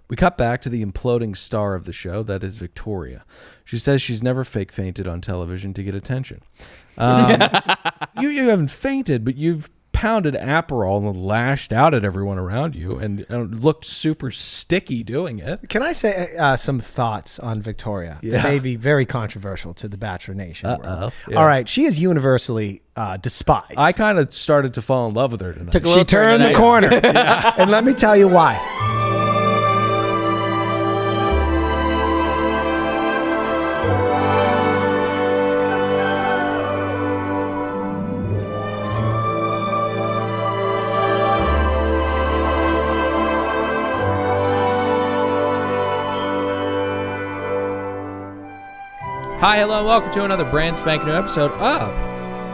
We cut back to the imploding star of the show, that is Victoria. She says she's never fake fainted on television to get attention. You haven't fainted, but you've pounded Aperol and lashed out at everyone around you and looked super sticky doing it. Can I say some thoughts on Victoria? Yeah. They may be very controversial to the Bachelor Nation world. Yeah. All right, she is universally despised. I kind of started to fall in love with her tonight. She turned the corner. And let me tell you why. Hi, hello, and welcome to another brand spanking new episode of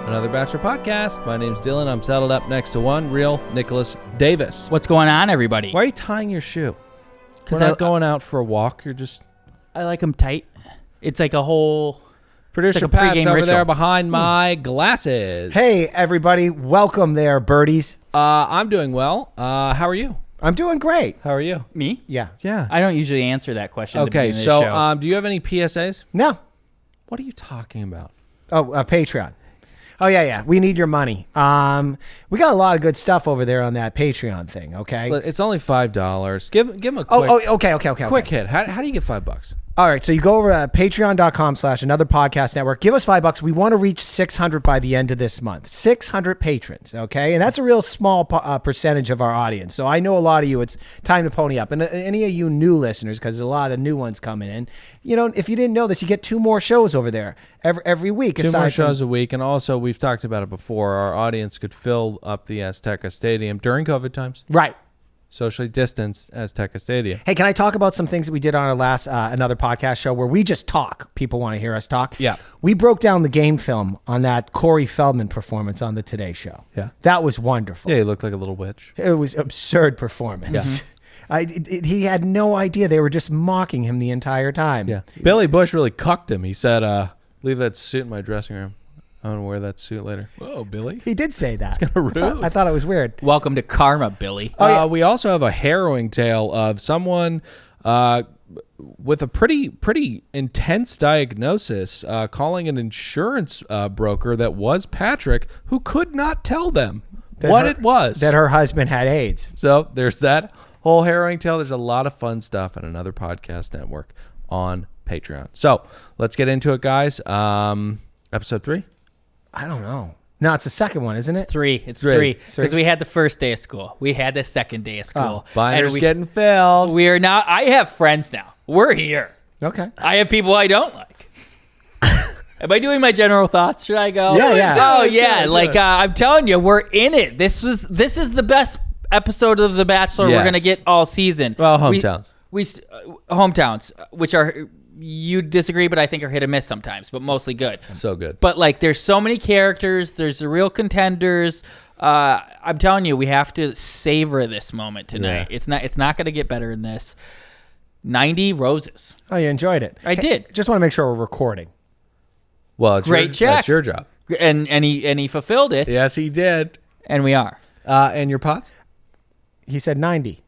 Another Bachelor Podcast. My name's Dylan. I'm saddled up next to one real Nicholas Davis. What's going on, everybody? Why are you tying your shoe? We're 'Cause not going out for a walk. You're just... I like them tight. It's like a whole... Producer like a Pat's pregame over ritual. there behind my glasses. Hey, everybody. Welcome there, birdies. I'm doing well. How are you? I'm doing great. How are you? Me? Yeah. Yeah. I don't usually answer that question. at the Okay, beginning of the show. do you have any PSAs? No. What are you talking about? Oh, Patreon. Oh, yeah. We need your money. We got a lot of good stuff over there on that Patreon thing, okay? It's only $5. Give him a quick, Okay. quick hit. How do you get $5? All right, so you go over to patreon.com/Another Podcast Network. Give us $5. We want to reach 600 by the end of this month. 600 patrons, okay? And that's a real small percentage of our audience. So I know a lot of you, it's time to pony up. And any of you new listeners, because there's a lot of new ones coming in, you know, if you didn't know this, you get 2 more shows over there every week. 2 more shows a week. And also, we've talked about it before, our audience could fill up the Azteca Stadium during COVID times. Right. Socially distanced Azteca Stadium. Hey, can I talk about some things that we did on our last Another Podcast show where we just talk? People want to hear us talk. Yeah. We broke down the game film on that Corey Feldman performance on the Today Show. Yeah. That was wonderful. Yeah, he looked like a little witch. It was absurd performance. Yeah. He had no idea. They were just mocking him the entire time. Yeah. Billy Bush really cucked him. He said, leave that suit in my dressing room. I'm going to wear that suit later. Whoa, Billy. He did say that. It's kind of rude. I thought it was weird. Welcome to Karma, Billy. We also have a harrowing tale of someone with a pretty intense diagnosis calling an insurance broker that was Patrick, who could not tell them it was. That her husband had AIDS. So there's that whole harrowing tale. There's a lot of fun stuff at Another Podcast Network on Patreon. So let's get into it, guys. Episode 3? I don't know. No, it's the second one, isn't it? 3. It's Three. 3. Because we had the first day of school. We had the second day of school. Binders And getting filled. We are now... I have friends now. We're here. Okay. I have people I don't like. Am I doing my general thoughts? Should I go? Yeah. Oh, yeah. I'm telling you, we're in it. This is the best episode of The Bachelor we're going to get all season. Well, hometowns. Hometowns, which are... You disagree, but I think are hit and miss sometimes, but mostly good. So good. But there's so many characters. There's the real contenders. I'm telling you, we have to savor this moment tonight. Yeah. It's not going to get better than this. 90 roses. Oh, you enjoyed it. I did. Just want to make sure we're recording. Well, it's Great check. That's your job. And he fulfilled it. Yes, he did. And we are. And your pots? He said 90.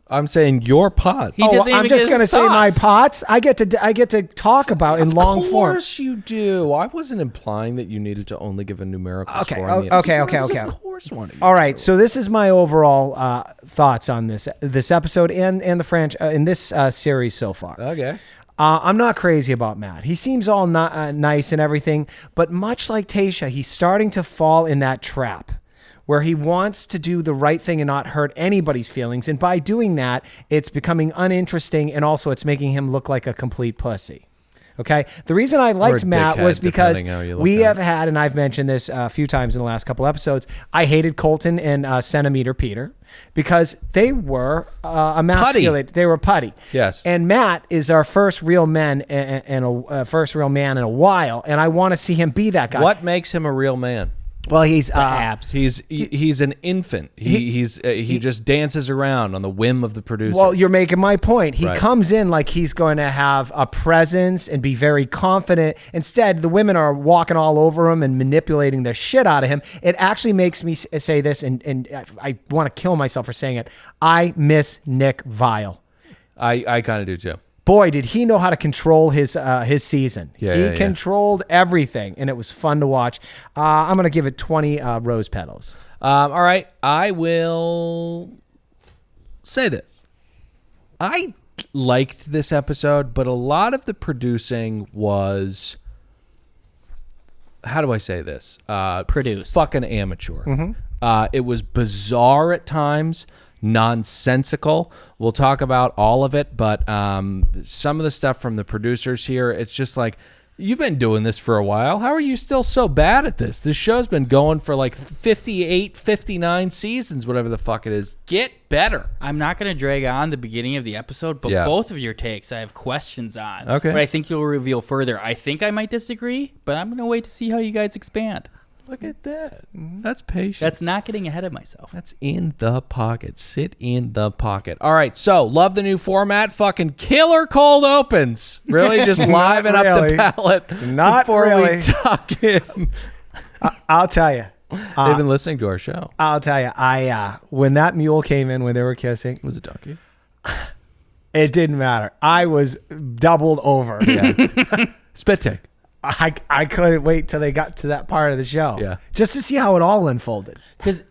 I'm saying your pots. He doesn't even I'm just get going to his say my thoughts. pots. I get to talk about in long form. Of course you do. I wasn't implying that you needed to only give a numerical Okay, score. On the okay. episode. Of course one of you All right, do. so this is my overall thoughts on this episode and the franchise in this series so far. Okay. I'm not crazy about Matt. He seems all nice and everything, but much like Tayshia, he's starting to fall in that trap where he wants to do the right thing and not hurt anybody's feelings. And by doing that, it's becoming uninteresting, and also it's making him look like a complete pussy. Okay? The reason I liked Matt was because we have had, and I've mentioned this a few times in the last couple episodes, I hated Colton and Centimeter Peter because they were emasculated. They were putty. Yes. And Matt is our first real man and a first real man in a while, and I want to see him be that guy. What makes him a real man? Well, he's abs. He's an infant. He just dances around on the whim of the producer. Well, you're making my point. He Right. comes in like he's going to have a presence and be very confident. Instead, the women are walking all over him and manipulating the shit out of him. It actually makes me say this, and I want to kill myself for saying it. I miss Nick Viall. I kind of do too. Boy, did he know how to control his season. Yeah, he controlled everything, and it was fun to watch. I'm going to give it 20 rose petals. All right. I will say that I liked this episode, but a lot of the producing was, how do I say this? Produced. Fucking amateur. It was bizarre at times, nonsensical. We'll talk about all of it, but some of the stuff from the producers here, it's just like, you've been doing this for a while. How are you still so bad at this? This show's been going for like 58, 59 seasons, whatever the fuck it is. Get better. I'm not going to drag on the beginning of the episode, but both of your takes I have questions on. Okay. But I think you'll reveal further. I think I might disagree, but I'm going to wait to see how you guys expand. Look at that. That's patience. That's not getting ahead of myself. That's in the pocket. Sit in the pocket. All right, so love the new format. Fucking killer cold opens. Really just liven up the palate before we tuck in. I'll tell you. They've been listening to our show. I'll tell you. When that mule came in when they were kissing. It was a donkey. It didn't matter. I was doubled over. Yeah. Spit take. I couldn't wait till they got to that part of the show. Yeah. Just to see how it all unfolded. Because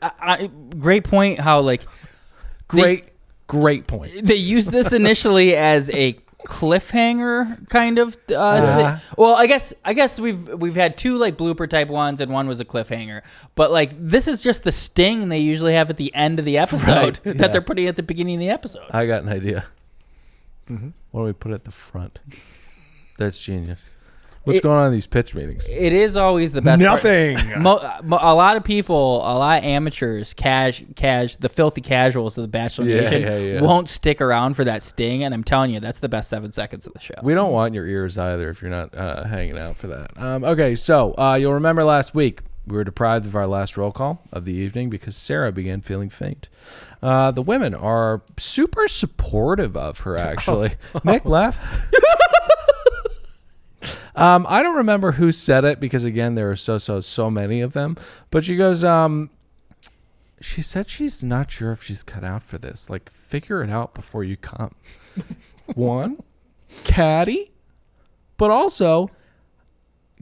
great point how, like... Great point. They used this initially as a cliffhanger kind of thing. Well, I guess we've had two like blooper type ones and one was a cliffhanger. But like this is just the sting they usually have at the end of the episode that they're putting at the beginning of the episode. I got an idea. What do we put at the front? That's genius. What's going on in these pitch meetings? It is always the best. Nothing. A lot of people, a lot of amateurs, the filthy casuals of the Bachelor Nation won't stick around for that sting. And I'm telling you, that's the best 7 seconds of the show. We don't want your ears either if you're not hanging out for that. Okay, so you'll remember last week we were deprived of our last roll call of the evening because Sarah began feeling faint. The women are super supportive of her, actually. Nick, laugh. I don't remember who said it because, again, there are so many of them. But she goes, she said she's not sure if she's cut out for this. Like, figure it out before you come. One, catty, but also,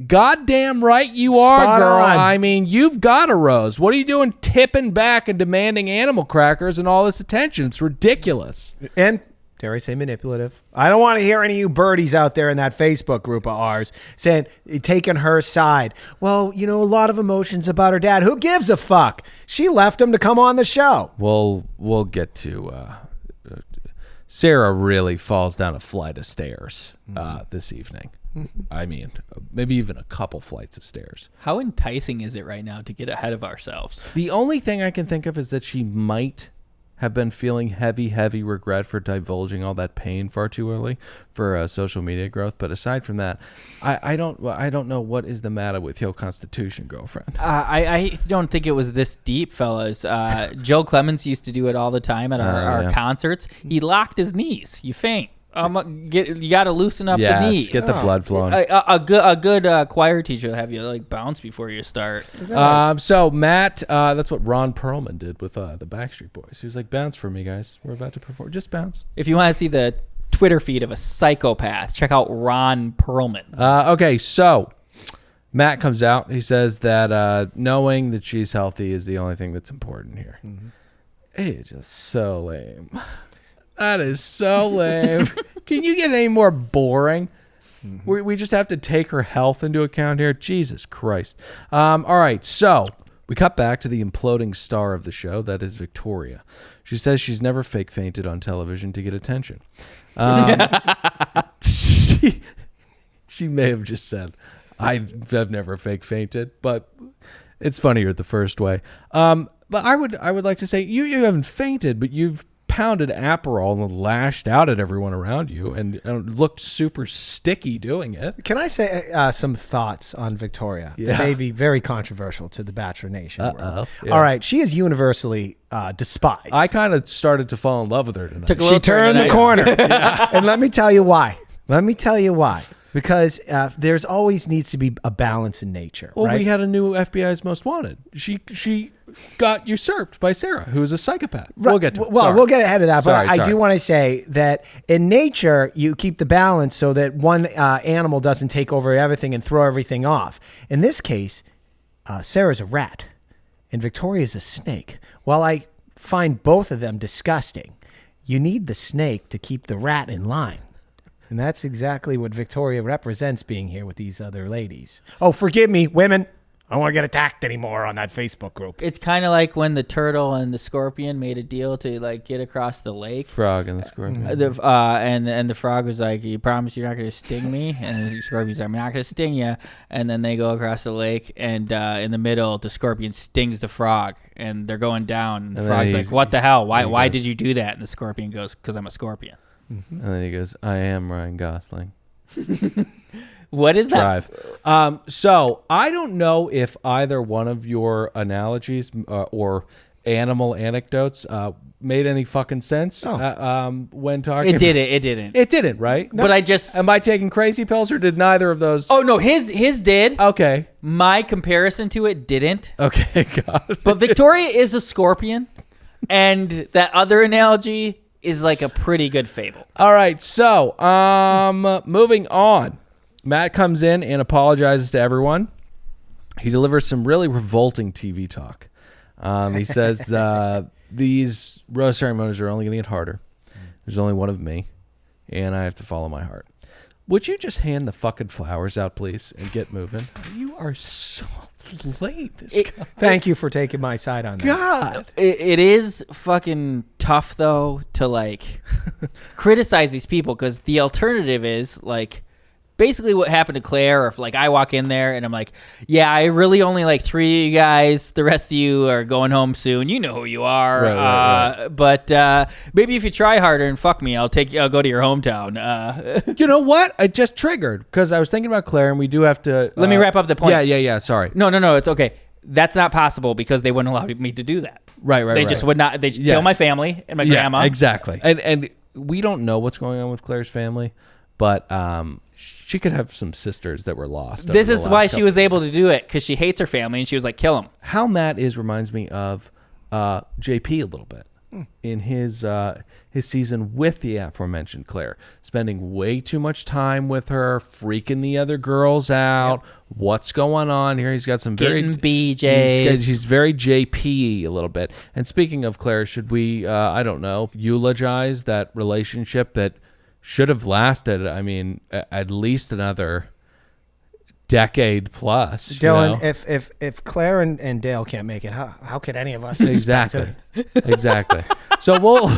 goddamn right you are, Spot girl. on. I mean, you've got a rose. What are you doing tipping back and demanding animal crackers and all this attention? It's ridiculous. And dare I say manipulative? I don't want to hear any of you birdies out there in that Facebook group of ours saying, taking her side. Well, you know, a lot of emotions about her dad. Who gives a fuck? She left him to come on the show. We'll get to Sarah really falls down a flight of stairs this evening. I mean, maybe even a couple flights of stairs. How enticing is it right now to get ahead of ourselves? The only thing I can think of is that she might have been feeling heavy regret for divulging all that pain far too early for social media growth. But aside from that, I don't know what is the matter with your constitution, girlfriend. I don't think it was this deep, fellas. Joe Clemens used to do it all the time at our concerts. He locked his knees. You faint. You got to loosen up the knees. Get the blood flowing. A good choir teacher will have you like bounce before you start. So Matt, that's what Ron Perlman did with the Backstreet Boys. He was like, bounce for me, guys. We're about to perform. Just bounce. If you want to see the Twitter feed of a psychopath, check out Ron Perlman. Okay, so Matt comes out. He says that knowing that she's healthy is the only thing that's important here. It's just so lame. That is so lame. Can you get any more boring? We just have to take her health into account here. Jesus Christ. All right, so we cut back to the imploding star of the show. That is Victoria. She says she's never fake fainted on television to get attention. She may have just said, I've never fake fainted, but it's funnier the first way. But I would like to say you haven't fainted, but you've pounded Aperol and lashed out at everyone around you and looked super sticky doing it. Can I say some thoughts on Victoria? Yeah. That may be very controversial to the Bachelor Nation world. Yeah. All right, she is universally despised. I kind of started to fall in love with her tonight. She turned the corner. And let me tell you why. Because there's always needs to be a balance in nature. Well, right? we had a new FBI's Most Wanted. She got usurped by Sarah, who's a psychopath. We'll get to it. Well, Sorry. we'll get ahead of that, but Sorry, I sorry. do want to say that in nature, you keep the balance so that one animal doesn't take over everything and throw everything off. In this case, Sarah's a rat and Victoria's a snake. While I find both of them disgusting, you need the snake to keep the rat in line. And that's exactly what Victoria represents being here with these other ladies. Oh, forgive me, women. I don't want to get attacked anymore on that Facebook group. It's kind of like when the turtle and the scorpion made a deal to like get across the lake. Frog and the scorpion. And the frog was like, "You promise you're not going to sting me?" And the scorpion's like, "I'm not going to sting you." And then they go across the lake, and in the middle, the scorpion stings the frog, and they're going down. And the frog's like, "What the hell? Why did you do that?" And the scorpion goes, "Because I'm a scorpion." And then he goes, "I am Ryan Gosling." What is that? Drive. So I don't know if either one of your analogies or animal anecdotes made any fucking sense when talking. It didn't. It didn't, right? No. But I just... Am I taking crazy pills or did neither of those? Oh, no, his did. Okay. My comparison to it didn't. Okay, God. But Victoria is a scorpion, and that other analogy is like a pretty good fable. All right, so moving on. Matt comes in and apologizes to everyone. He delivers some really revolting TV talk. He says these rose ceremonies are only going to get harder. There's only one of me, and I have to follow my heart. Would you just hand the fucking flowers out, please, and get moving? You are so late. Thank you for taking my side on that. God. It is fucking tough, though, to, like, criticize these people, because the alternative is, like, basically what happened to Claire, or if like I walk in there and I'm like, yeah, I really only like 3 of you guys. The rest of you are going home soon. You know who you are. Right. But maybe if you try harder and fuck me, I'll go to your hometown. You know what? I just triggered because I was thinking about Claire, and we do have to. Let me wrap up the point. Yeah. Sorry. No. It's okay. That's not possible because they wouldn't allow me to do that. Right. They just would not. They just kill my family and my grandma. Exactly. And we don't know what's going on with Claire's family, but she could have some sisters that were lost. This is why she was able to do it, because she hates her family, and she was like, kill them. How Matt is reminds me of JP a little bit in his season with the aforementioned Claire, spending way too much time with her, freaking the other girls out. Yep. What's going on here? He's got some getting BJs. He's very JP a little bit. And speaking of Claire, should we, I don't know, eulogize that relationship that should have lasted, I mean, at least another decade plus. Dylan, you know? if Claire and Dale can't make it, how could any of us? Exactly. So we'll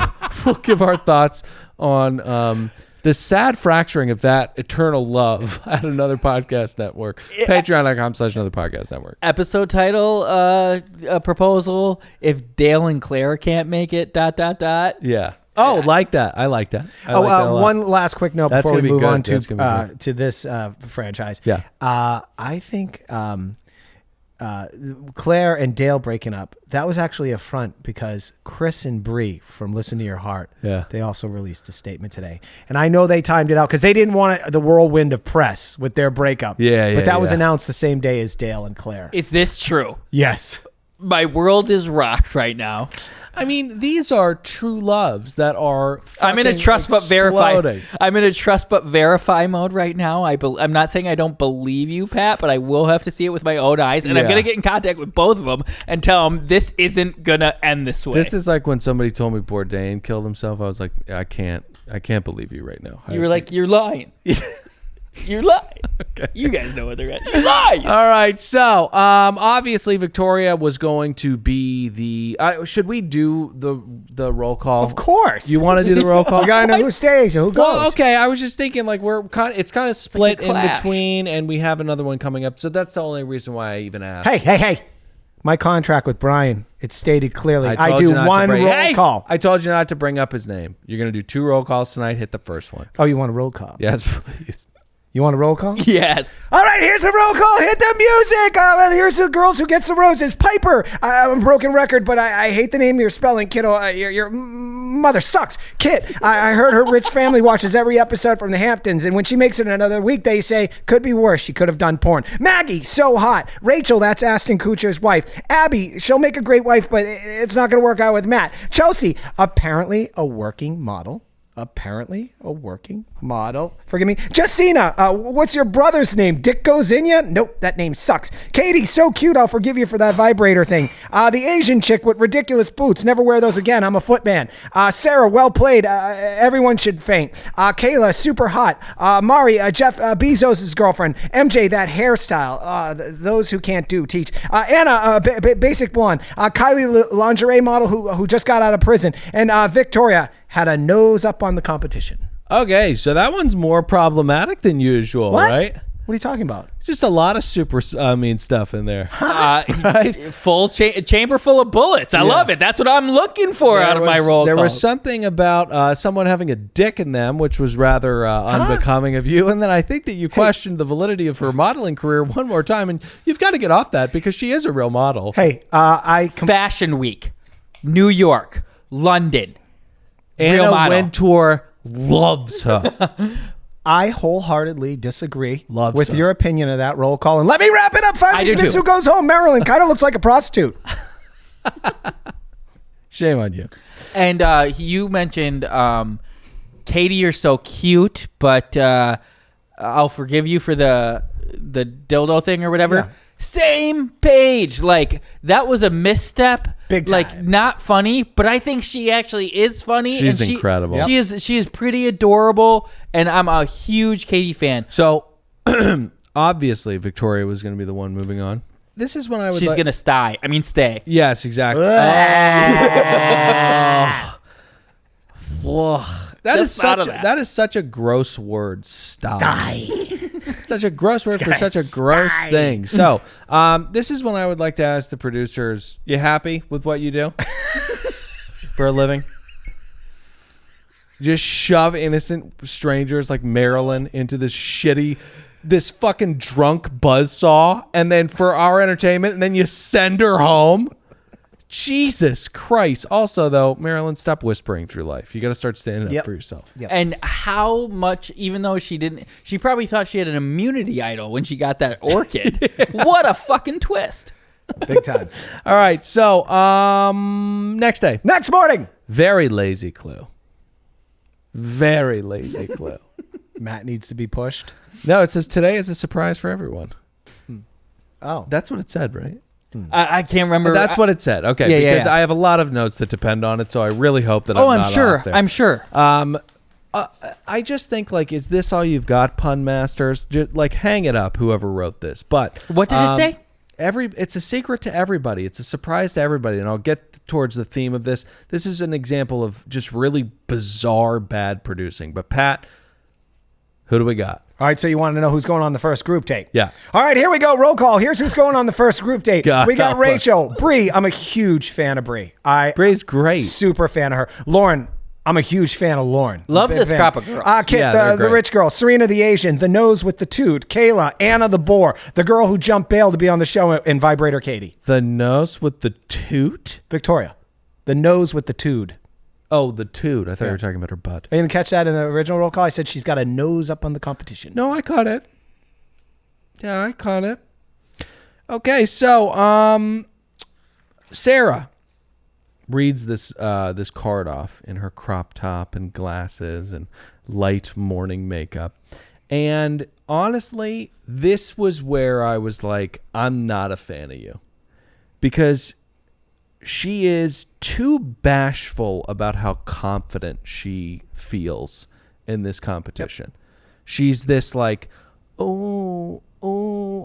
give our thoughts on the sad fracturing of that eternal love at Another Podcast Network. Patreon.com/Another Podcast Network. Episode title, proposal: If Dale and Claire can't make it, ... Yeah. Oh, like that. I like that. One last quick note before we move on to this franchise. Yeah. I think Claire and Dale breaking up, that was actually a front, because Chris and Bree from Listen to Your Heart, they also released a statement today. And I know they timed it out because they didn't want the whirlwind of press with their breakup. But that was announced the same day as Dale and Claire. Is this true? Yes. My world is rocked right now. I mean, these are true loves that are. I'm in a trust but verify. I'm in a trust but verify mode right now. I'm not saying I don't believe you, Pat, but I will have to see it with my own eyes, and I'm gonna get in contact with both of them and tell them this isn't gonna end this way. This is like when somebody told me Bourdain killed himself. I was like, I can't believe you right now. You were like, you're lying. You're lying. Okay. You guys know what they're at. You're lying. All right. So, obviously, Victoria was going to be the. Should we do the roll call? Of course. You want to do the roll call? We gotta know who stays and who goes. Well, okay. I was just thinking, like, it's kind of split in between, and we have another one coming up. So that's the only reason why I even asked. Hey. My contract with Brian, it stated clearly I do one roll call. I told you not to bring up his name. You're going to do 2 roll calls tonight. Hit the first one. Oh, you want a roll call? Yes, please. You want a roll call? Yes. All right, here's a roll call. Hit the music. Here's the girls who gets the roses. Piper. I'm a broken record, but I hate the name you're spelling, kiddo. Your mother sucks. Kit. I heard her rich family watches every episode from the Hamptons, and when she makes it another week, they say, could be worse. She could have done porn. Maggie, so hot. Rachel, that's Ashton Kutcher's wife. Abby, she'll make a great wife, but it's not going to work out with Matt. Chelsea, apparently a working model. Forgive me. Justina, what's your brother's name? Dick goes in ya? Nope, that name sucks. Katie, so cute. I'll forgive you for that vibrator thing. The Asian chick with ridiculous boots. Never wear those again. I'm a footman. Sarah, well played. Everyone should faint. Kayla, super hot. Mari, Jeff Bezos' girlfriend. MJ, that hairstyle. Those who can't do, teach. Anna, basic blonde. Kylie, lingerie model who just got out of prison. And Victoria, had a nose up on the competition. Okay, so that one's more problematic than usual, What? right? What are you talking about? Just a lot of super mean stuff in there. Right? Full chamber full of bullets. I love it. That's what I'm looking for out of my roll There call. was something about someone having a dick in them, which was rather unbecoming of you. And then I think that you questioned the validity of her modeling career one more time. And you've got to get off that because she is a real model. Hey, Fashion Week, New York, London. Anna Wintour loves her. I wholeheartedly disagree Loves with her. your opinion of that roll call. And let me wrap it up finally. I do This too. who goes home, Marilyn, kind of looks like a prostitute. Shame on you. And you mentioned, Katie, you're so cute, but I'll forgive you for the dildo thing or whatever. Yeah. Same page. Like, that was a misstep. Big time. Like, not funny, but I think she actually is funny. She's and incredible. Yep. She is pretty adorable, and I'm a huge Katie fan. So, obviously, Victoria was going to be the one moving on. This is when I would She's going to stay. Yes, exactly. Whoa. That is such a gross word. Stye. Such a gross word for such a gross thing. So, this is when I would like to ask the producers, you happy with what you do for a living? Just shove innocent strangers like Marilyn into this fucking drunk buzzsaw, and then for our entertainment, and then you send her home? Jesus Christ. Also, though, Marilyn, stop whispering through life. You got to start standing up for yourself. Yep. And how much, even though she probably thought she had an immunity idol when she got that orchid. What a fucking twist. Big time. All right. So, next day. Next morning. Very lazy clue. Very lazy clue. Matt needs to be pushed. No, it says today is a surprise for everyone. Oh. That's what it said, right? I can't remember. That's what it said. Okay, Yeah, because yeah. I have a lot of notes that depend on it, so I really hope that I'm not off there. I'm sure. I just think, like, is this all you've got, pun masters? Just, like, hang it up, whoever wrote this. But What did it say? It's a secret to everybody. It's a surprise to everybody, and I'll get towards the theme of this. This is an example of just really bizarre bad producing. But Pat, who do we got? All right, so you want to know who's going on the first group date? Yeah. All right, here we go. Roll call. Here's who's going on the first group date. God We got help Rachel. Bree, I'm a huge fan of Bree. Bree's great. Super fan of her. Lauren, I'm a huge fan of Lauren. Love Big this fan. crop of girls. Kit, Yeah, they're the great. rich girl. Serena, the Asian. The nose with the toot. Kayla. Anna, the bore. The girl who jumped bail to be on the show in Vibrator Katie. The nose with the toot? Victoria. The nose with the toot. Oh, the toot. I thought you were talking about her butt. I didn't catch that in the original roll call. I said she's got a nose up on the competition. No, I caught it. Yeah, I caught it. Okay, so Sarah reads this card off in her crop top and glasses and light morning makeup. And honestly, this was where I was like, I'm not a fan of you. Because she is too bashful about how confident she feels in this competition. Yep. She's this like, oh my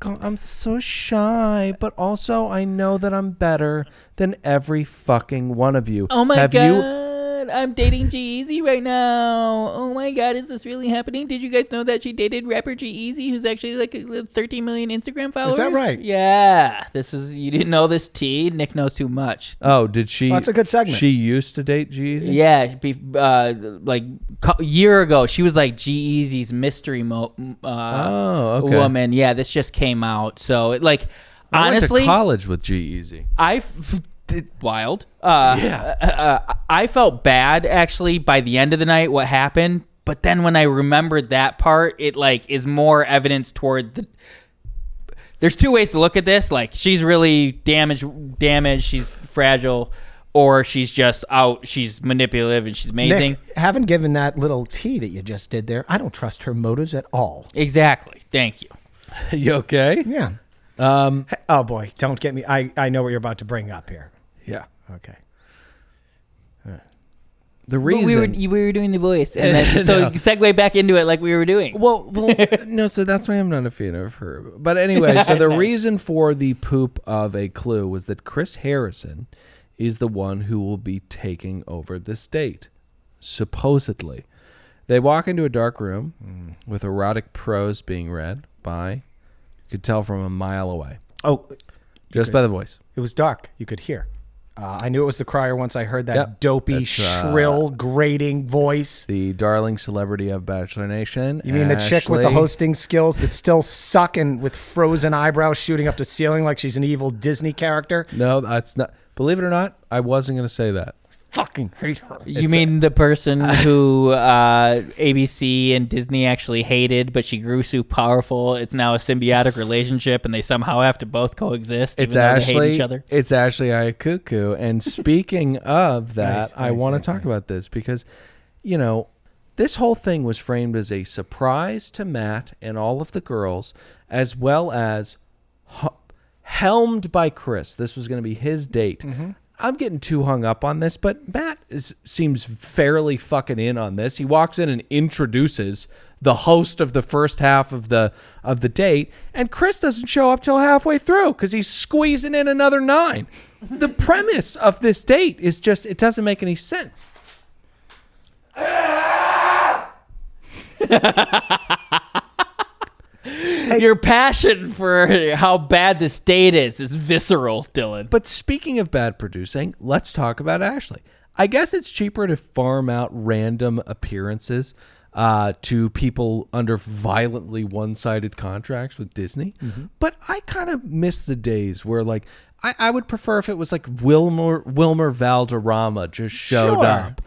God, I'm so shy, but also I know that I'm better than every fucking one of you. Oh my God. god, I'm dating G-Eazy right now. Oh my god, is this really happening? Did you guys know that she dated rapper G-Eazy, who's actually like 13 million Instagram followers? Is that right? Yeah. You didn't know this, T? Nick knows too much. Oh, did she? Well, that's a good segment. She used to date G-Eazy? Yeah, year ago, she was like G-Eazy's mystery okay. woman. Yeah, this just came out. So, like, I honestly, went to college with G-Eazy. wild. Yeah. I felt bad actually by the end of the night what happened, but then when I remembered that part, it like is more evidence toward the. There's two ways to look at this. Like, she's really damaged. She's fragile. Or she's just out, she's manipulative, and she's amazing. Nick, having given that little tea that you just did there, I don't trust her motives at all. Exactly. Thank you. You okay? Yeah. Oh, boy. Don't get me. I know what you're about to bring up here. Yeah. Okay. But The reason... we were doing the voice. And then, so segue back into it like we were doing. Well, no, so that's why I'm not a fan of her. But anyway, so the reason for the poop of a clue was that Chris Harrison is the one who will be taking over this date, supposedly. They walk into a dark room with erotic prose being read by, you could tell from a mile away. Oh. Just by the voice. It was dark. You could hear. I knew it was the crier once I heard that Yep. dopey, That's, shrill, grating voice. The darling celebrity of Bachelor Nation. You mean the chick with the Ashley. hosting skills that's still sucking with frozen eyebrows shooting up the ceiling like she's an evil Disney character? No, that's not. Believe it or not, I wasn't going to say that. Fucking hate her. You mean the person who ABC and Disney actually hated, but she grew so powerful, it's now a symbiotic relationship, and they somehow have to both coexist It's even though Ashley. they hate each other? It's Ashley Ayacuku. And speaking of that, I nice, want nice, to talk about this because, you know, this whole thing was framed as a surprise to Matt and all of the girls, as well as helmed by Chris. This was going to be his date. Mm-hmm. I'm getting too hung up on this, but Matt seems fairly fucking in on this. He walks in and introduces the host of the first half of the date, and Chris doesn't show up till halfway through because he's squeezing in another 9. The premise of this date is just, it doesn't make any sense. Your passion for how bad this date is visceral, Dylan. But speaking of bad producing, let's talk about Ashley. I guess it's cheaper to farm out random appearances to people under violently one-sided contracts with Disney. Mm-hmm. But I kind of miss the days where, like, I would prefer if it was like Wilmer Valderrama just showed up.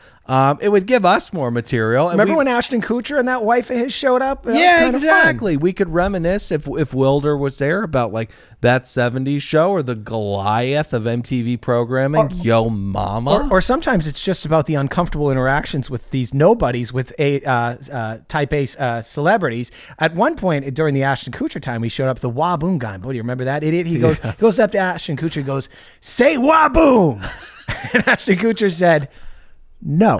It would give us more material. Remember when Ashton Kutcher and that wife of his showed up? That was kind of exactly. fun. We could reminisce if Wilder was there about like that 70s show or the Goliath of MTV programming, Yo Mama. Or sometimes it's just about the uncomfortable interactions with these nobodies with type A celebrities. At one point during the Ashton Kutcher time, he showed up the Waboom guy. Boy, do you remember that idiot? He goes up to Ashton Kutcher and goes, "Say Waboom!" And Ashton Kutcher said, "No."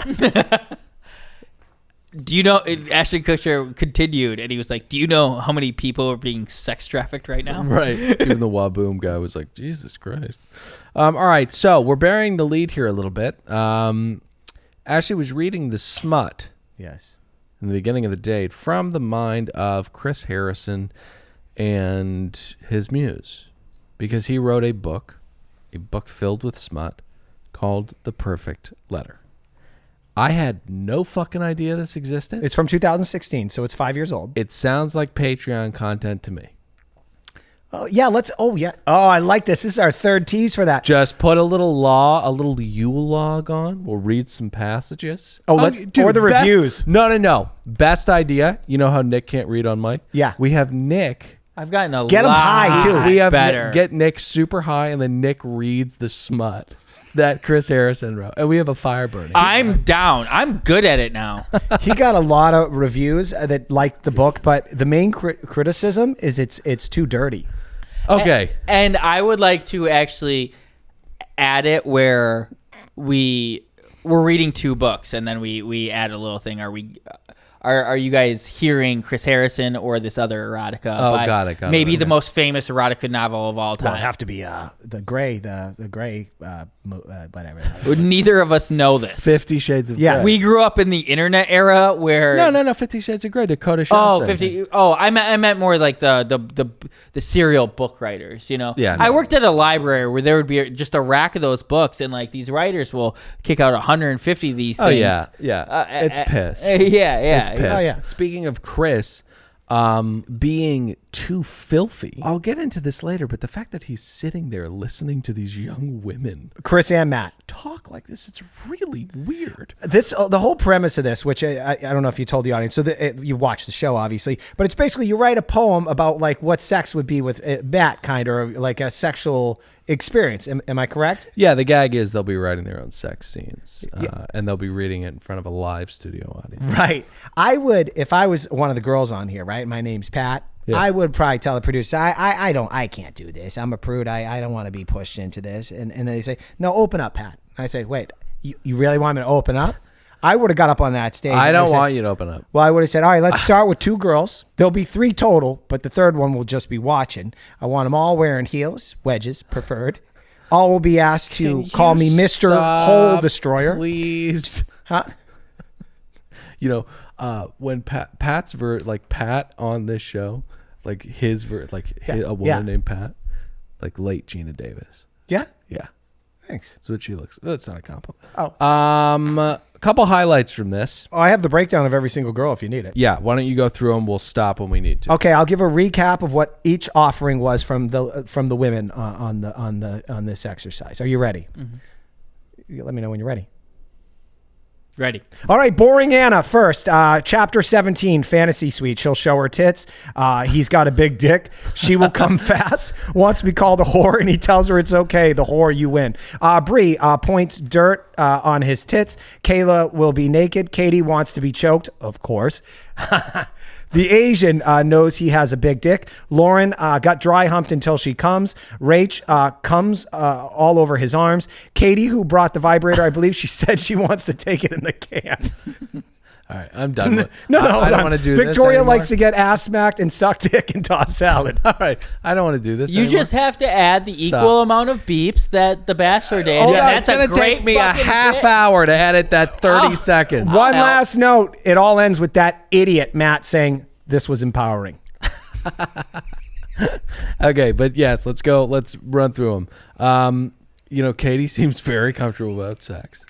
Do you know, Ashton Kutcher continued, and he was like, do you know how many people are being sex trafficked right now? Right. Even the Waboom guy was like, Jesus Christ. All right, so we're burying the lead here a little bit. Ashley was reading the smut. Yes. In the beginning of the date from the mind of Chris Harrison and his muse, because he wrote a book filled with smut called The Perfect Letter. I had no fucking idea this existed. It's from 2016, so it's 5 years old. It sounds like Patreon content to me. Oh, yeah, I like this. This is our third tease for that. Just put a little Yule log on. We'll read some passages. Or the reviews. No. Best idea. You know how Nick can't read on mic? Yeah. We have Nick. I've gotten a Get him lot high, too. We have better. Get Nick super high, and then Nick reads the smut that Chris Harrison wrote. And we have a fire burning. I'm down. I'm good at it now. He got a lot of reviews that liked the book, but the main criticism is it's too dirty. Okay. And I would like to actually add it where we're reading 2 books, and then we add a little thing. Are you guys hearing Chris Harrison or this other erotica? Oh, got it. Maybe the most famous erotica novel of all time. Well, it'd have to be the gray whatever. Neither of us know this. 50 Shades of Yeah. Grey. We grew up in the internet era where No. 50 Shades of Grey. Dakota Oh, Johnson. 50. Oh, I meant more like the serial book writers, you know? Yeah, I no. worked at a library where there would be just a rack of those books, and like these writers will kick out 150 of these things. Oh, yeah. It's piss. Yeah. It's piss. Oh, yeah. Speaking of Chris being too filthy, I'll get into this later, but the fact that he's sitting there listening to these young women Chris and Matt talk like this, it's really weird. The whole premise of this, which I don't know if you told the audience, so you watch the show obviously, but it's basically you write a poem about like what sex would be with Matt, kind of like a sexual experience. Am I correct? Yeah, the gag is they'll be writing their own sex scenes, and they'll be reading it in front of a live studio audience. Right. I would, if I was one of the girls on here, right? My name's Pat. Yeah. I would probably tell the producer, I can't do this. I'm a prude. I don't want to be pushed into this. And they say, no, open up, Pat. I say, wait, you really want me to open up? I would have got up on that stage. I don't said, want you to open up. Well, I would have said, all right, let's start with 2 girls. There'll be 3 total, but the third one will just be watching. I want them all wearing heels, wedges, preferred. All will be asked to call me Mr. Hole Destroyer. Please. Huh? You know, when Pat's Pat on this show, like a woman named Pat, like late Gina Davis. Yeah? Yeah. Thanks. That's what she looks. That's not a compliment. Oh. A couple highlights from this. Oh, I have the breakdown of every single girl if you need it. Yeah. Why don't you go through them? We'll stop when we need to. Okay, I'll give a recap of what each offering was from the women on this exercise. Are you ready? Mm-hmm. You let me know when you're ready. Ready. All right, Boring Anna first. Chapter 17, Fantasy Suite. She'll show her tits. He's got a big dick. She will come fast. Wants to be called a whore, and he tells her it's okay. The whore, you win. Bree points dirt on his tits. Kayla will be naked. Katie wants to be choked, of course. The Asian knows he has a big dick. Lauren got dry humped until she comes. Rach comes all over his arms. Katie, who brought the vibrator, I believe she said she wants to take it in the can. All right, I'm done. I don't want to do this Victoria anymore. likes to get ass smacked and suck dick and toss salad. All right, I don't want to do this You anymore. just have to add the equal amount of beeps that the Bachelor did. Oh, and yeah, that's it's a going to great take me a fucking half bit. hour to edit that 30 Oh. seconds. One Ow. last note. It all ends with that idiot Matt saying this was empowering. Okay, but yes, let's go. Let's run through them. You know, Katie seems very comfortable about sex.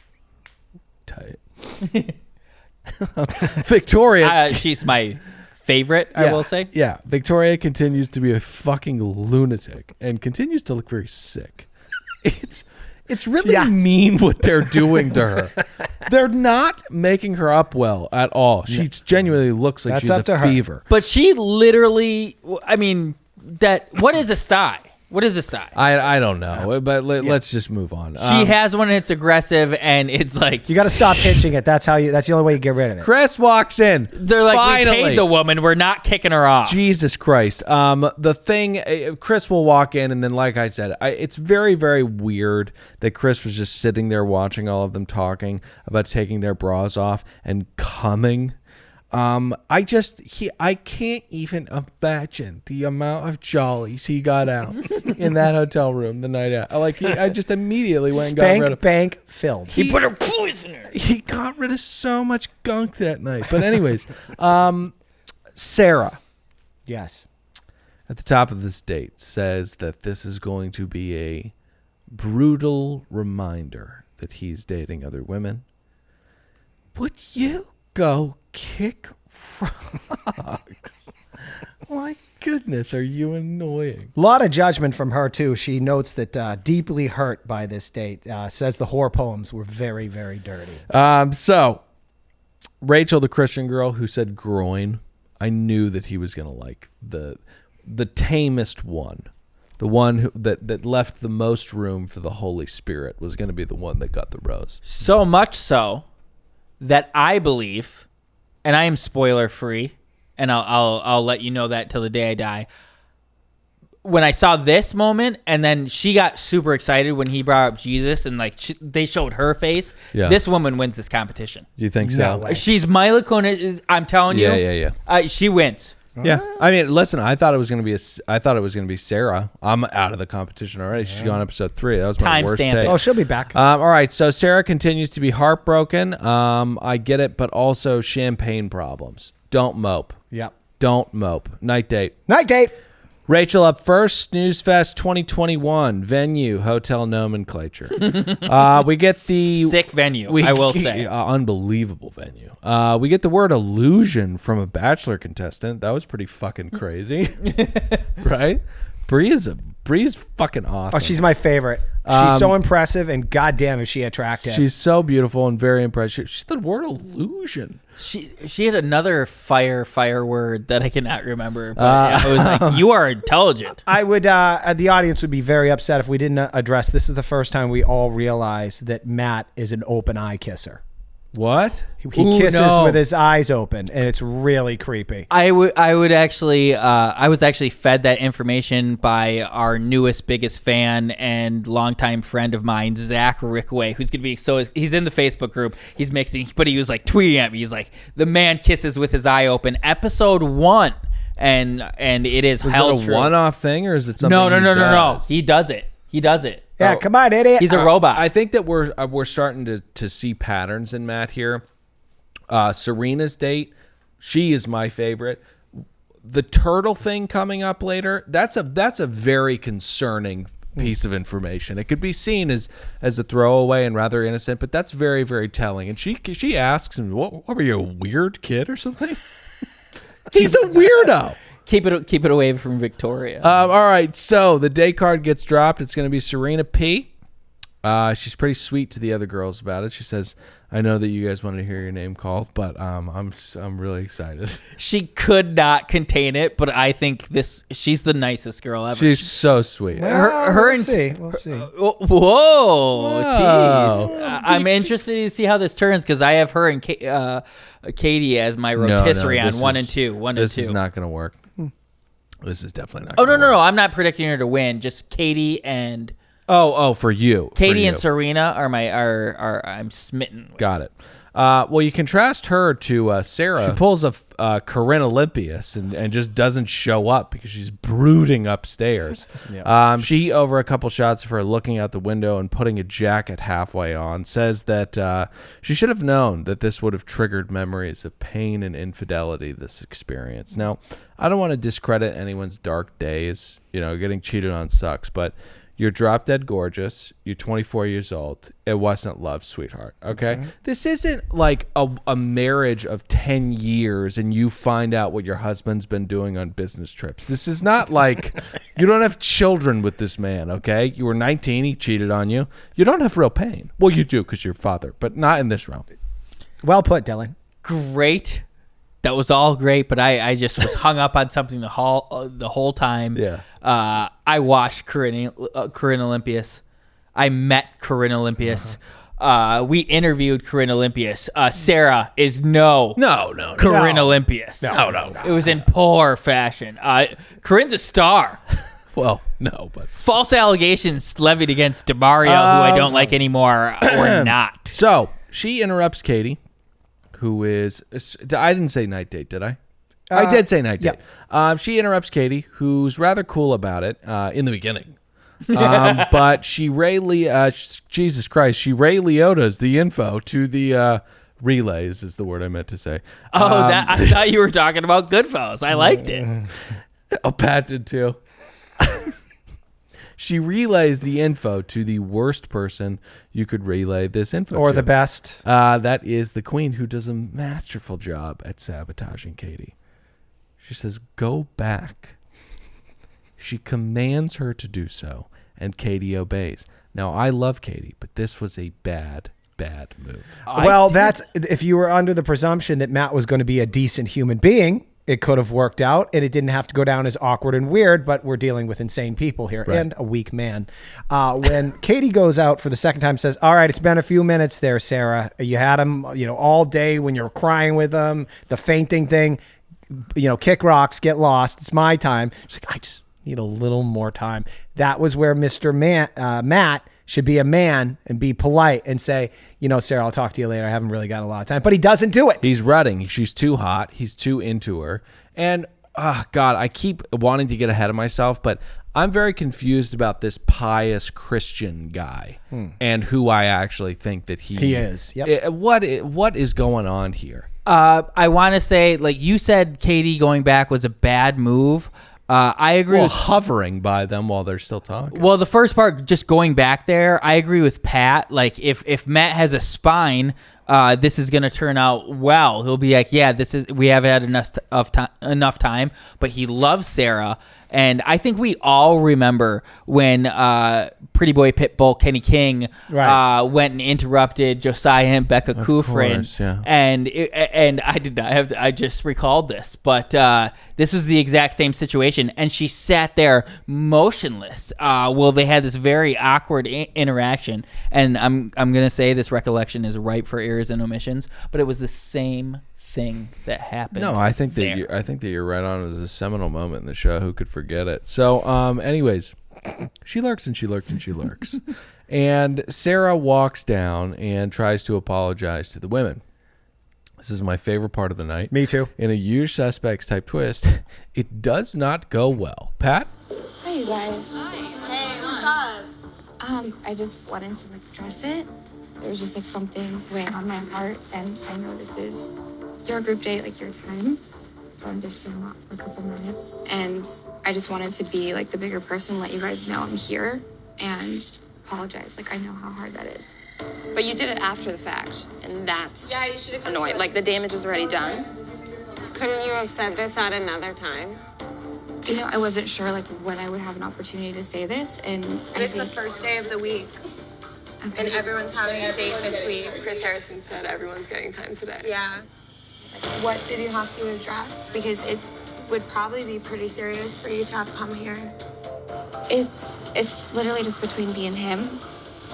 Tight. Victoria. She's my favorite, I will say. Yeah, Victoria continues to be a fucking lunatic and continues to look very sick. It's really mean what they're doing to her. They're not making her up well at all. She genuinely looks like That's she's up a to her. fever. But she literally, I mean, what is a sty? What is a sty? I don't know, but let's just move on. She has one and it's aggressive and it's like, You got to stop pitching it. That's the only way you get rid of it. Chris walks in. they're like, Finally. we paid the woman, we're not kicking her off. Jesus Christ. The thing, Chris will walk in, and then, like I said, it's very, very weird that Chris was just sitting there watching all of them talking about taking their bras off and coming. I can't even imagine the amount of jollies he got out in that hotel room the night out. I just immediately went and got rid Spank of. bank filled. He put her poison in her. He got rid of so much gunk that night. But anyways, Sarah Yes. at the top of this date says that this is going to be a brutal reminder that he's dating other women. Would you go kick rocks? My goodness, are you annoying? A lot of judgment from her, too. She notes that deeply hurt by this date. Says the whore poems were very, very dirty. So Rachel, the Christian girl who said groin, I knew that he was going to like the tamest one. The one that left the most room for the Holy Spirit was going to be the one that got the rose. So much so that I believe, and I am spoiler free, and I'll let you know that till the day I die. When I saw this moment, and then she got super excited when he brought up Jesus, and they showed her face. Yeah. This woman wins this competition. Do you think so? No way. She's Mila Kunis. I'm telling you. Yeah. She wins. Yeah, I mean, listen, I thought it was going to be Sarah. I'm out of the competition already. She's on episode 3. That was my worst Timestamp take. it. Oh, she'll be back. All right, so Sarah continues to be heartbroken. I get it, but also champagne problems. Don't mope. Yep. Don't mope. Night date. Night date. Rachel up first. Snooze Fest 2021 venue hotel nomenclature. We get the Sick venue, I will say. Unbelievable venue. We get the word illusion from a Bachelor contestant. That was pretty fucking crazy, right? Bree is fucking awesome. Oh, she's my favorite. She's so impressive, and goddamn is she attractive. She's so beautiful and very impressive. She's the word illusion. She had another fire word that I cannot remember. But I was like, you are intelligent. I would, the audience would be very upset if we didn't address. This is the first time we all realize that Matt is an open eye kisser. What? He kisses with his eyes open, and it's really creepy. I was actually fed that information by our newest, biggest fan and longtime friend of mine, Zach Rickway, who's going to be, he's in the Facebook group. He's mixing, but he was like tweeting at me. He's like, the man kisses with his eye open. Episode 1. And it is held it a one-off thing, or is it something No. He does it. Yeah, come on, idiot. He's a robot. I think that we're starting to see patterns in Matt here. Serena's date, she is my favorite. The turtle thing coming up later, that's a very concerning piece of information. It could be seen as a throwaway and rather innocent, but that's very, very telling. And she asks him, "What were you, a weird kid or something?" He's a weirdo. Keep it away from Victoria. All right, so the day card gets dropped. It's going to be Serena P. She's pretty sweet to the other girls about it. She says, "I know that you guys wanted to hear your name called, but I'm really excited." She could not contain it, but I think she's the nicest girl ever. She's so sweet. We'll see. Whoa, tease. I'm interested to see how this turns because I have her and Katie as my rotisserie on 1 and 2. This is not going to work. This is definitely not. Oh, gonna no. work. I'm not predicting her to win. Just Katie and for you. Katie and Serena are I'm smitten with. Got it. Well, you contrast her to Sarah. She pulls a Corinne Olympius and just doesn't show up because she's brooding upstairs. Yeah. She, over a couple shots of her looking out the window and putting a jacket halfway on, says that she should have known that this would have triggered memories of pain and infidelity, this experience. Now, I don't want to discredit anyone's dark days. Getting cheated on sucks, but you're drop dead gorgeous. You're 24 years old. It wasn't love, sweetheart. Okay? This isn't like a marriage of 10 years and you find out what your husband's been doing on business trips. This is not like you don't have children with this man, okay? You were 19. He cheated on you. You don't have real pain. Well, you do because you're father, but not in this realm. Well put, Dylan. Great. That was all great, but I just was hung up on something the whole time. Yeah. I watched Corinne Olympius. I met Corinne Olympius. We interviewed Corinne Olympius. Sarah is no Corinne Olympius. No. It was in poor fashion. Corinne's a star. Well, no, but False allegations levied against DeMario, who I don't like anymore, or not. So she interrupts Katie, who is, I didn't say night date, did I? I did say night date. She interrupts Katie, who's rather cool about it in the beginning. But she Jesus Christ, she Ray Liotta's the info to the relays is the word I meant to say. I thought you were talking about Goodfellas. I liked it. Oh, Pat did too. She relays the info to the worst person you could relay this info to. Or the best. That is the queen, who does a masterful job at sabotaging Katie. She says, "Go back." She commands her to do so, and Katie obeys. Now, I love Katie, but this was a bad move. Well, that's if you were under the presumption that Matt was going to be a decent human being, it could have worked out, and it didn't have to go down as awkward and weird, but we're dealing with insane people here and a weak man. When Katie goes out for the second time, says, "All right, it's been a few minutes there, Sarah. You had him, all day when you were crying with him, the fainting thing, kick rocks, get lost. It's my time." She's like, "I just need a little more time." That was where Mr. Matt should be a man and be polite and say, "Sarah, I'll talk to you later. I haven't really got a lot of time." But he doesn't do it. He's rutting. She's too hot. He's too into her. And God, I keep wanting to get ahead of myself, but I'm very confused about this pious Christian guy and who I actually think that he is. Yep. What is going on here? I want to say, like you said, Katie going back was a bad move. I agree with hovering by them while they're still talking. Well, the first part, just going back there, I agree with Pat. Like, if Matt has a spine, this is going to turn out well. He'll be like, yeah, we have had enough time, but he loves Sarah. And I think we all remember when Pretty Boy Pitbull Kenny King went and interrupted Josiah and Becca Kufrin. Yeah. And I did not have to, I just recalled this, but this was the exact same situation. And she sat there motionless. Well, they had this very awkward interaction. And I'm going to say this recollection is ripe for errors and omissions, but it was the same thing that happened. No, I think that you're right on. It was a seminal moment in the show. Who could forget it? So, anyways, she lurks and she lurks and she lurks, and Sarah walks down and tries to apologize to the women. This is my favorite part of the night. Me too. In a Usual Suspects type twist, it does not go well. Pat? Hi, you guys. Hi. Hey, what's up? I just wanted to address it. There was just something weighing on my heart, and I know this is your group date, your time. So I'm just staying out for a couple minutes. And I just wanted to be the bigger person, let you guys know I'm here and apologize. I know how hard that is. But you did it after the fact, and that's you should have annoying. The damage was already done. Couldn't you have said this at another time? I wasn't sure when I would have an opportunity to say this, and It's the first day of the week, and everyone's having a date this week. Chris Harrison said everyone's getting time today. Yeah. What did you have to address? Because it would probably be pretty serious for you to have come here. It's literally just between me and him,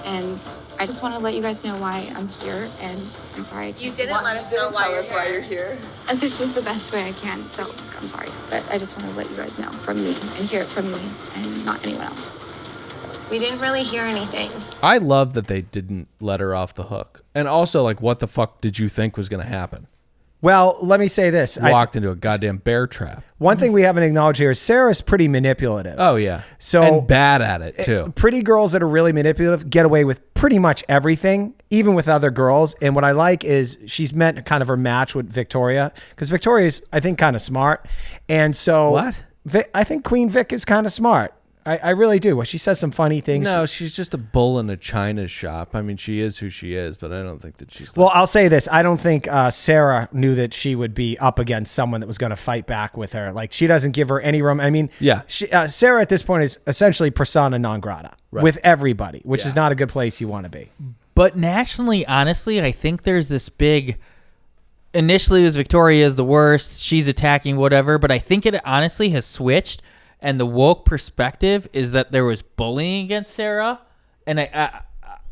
and I just want to let you guys know why I'm here, and I'm sorry. You didn't let us know why you're here. And this is the best way I can, so I'm sorry. But I just want to let you guys know from me and hear it from me and not anyone else. We didn't really hear anything. I love that they didn't let her off the hook. And also, what the fuck did you think was going to happen? Well, let me say this. Walked into a goddamn bear trap. One thing we haven't acknowledged here is Sarah's pretty manipulative. Oh, yeah. And bad at it, too. Pretty girls that are really manipulative get away with pretty much everything, even with other girls. And what I like is she's met kind of her match with Victoria, because Victoria's, I think, kind of smart. And so... What? I think Queen Vic is kind of smart. I really do. Well, she says some funny things. No, she's just a bull in a china shop. I mean, she is who she is, but I don't think that she's... Well, I'll say this. I don't think Sarah knew that she would be up against someone that was going to fight back with her. She doesn't give her any room. I mean, yeah. Sarah at this point is essentially persona non grata with everybody, which is not a good place you want to be. But nationally, honestly, I think there's this big... Initially, it was Victoria is the worst. She's attacking whatever. But I think it honestly has switched. And the woke perspective is that there was bullying against Sarah. And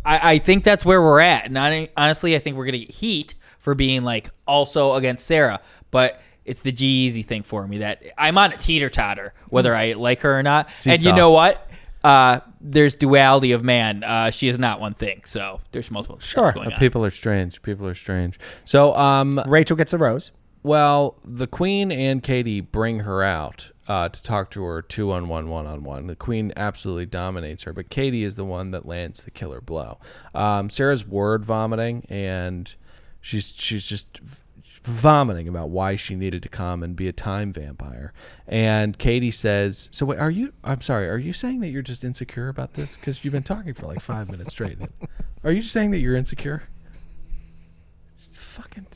I think that's where we're at. And honestly, I think we're going to get heat for being also against Sarah. But it's the G-Eazy thing for me that I'm on a teeter-totter, whether I like her or not. Seesaw. And you know what? There's duality of man. She is not one thing. So there's multiple stuff going on. People are strange. So Rachel gets a rose. Well, the Queen and Katie bring her out to talk to her 2-on-1, 1-on-1. The Queen absolutely dominates her, but Katie is the one that lands the killer blow. Sarah's word vomiting, and she's just vomiting about why she needed to come and be a time vampire. And Katie says, so wait, are you saying that you're just insecure about this? Because you've been talking for 5 minutes straight. Are you saying that you're insecure? Fucking...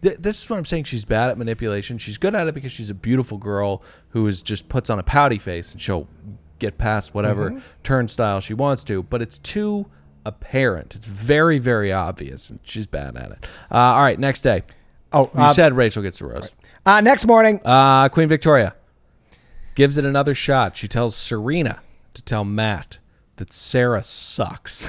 This is what I'm saying. She's bad at manipulation. She's good at it because she's a beautiful girl who just puts on a pouty face and she'll get past whatever turnstile she wants to. But it's too apparent. It's very, very obvious. And she's bad at it. All right, next day. Oh, you said Rachel gets the rose. Right. Next morning. Queen Victoria gives it another shot. She tells Serena to tell Matt that Sarah sucks.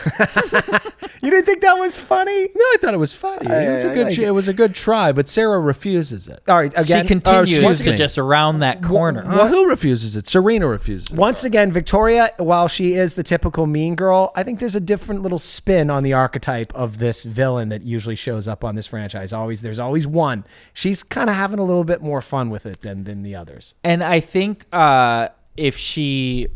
You didn't think that was funny? No, I thought it was funny. It was a good try, but Sarah refuses it. All right, again. She continues excuse to me. just round that corner. Who refuses it? Serena refuses it. Once again, Victoria, while she is the typical mean girl, I think there's a different little spin on the archetype of this villain that usually shows up on this franchise. There's always one. She's kind of having a little bit more fun with it than the others. And I think if she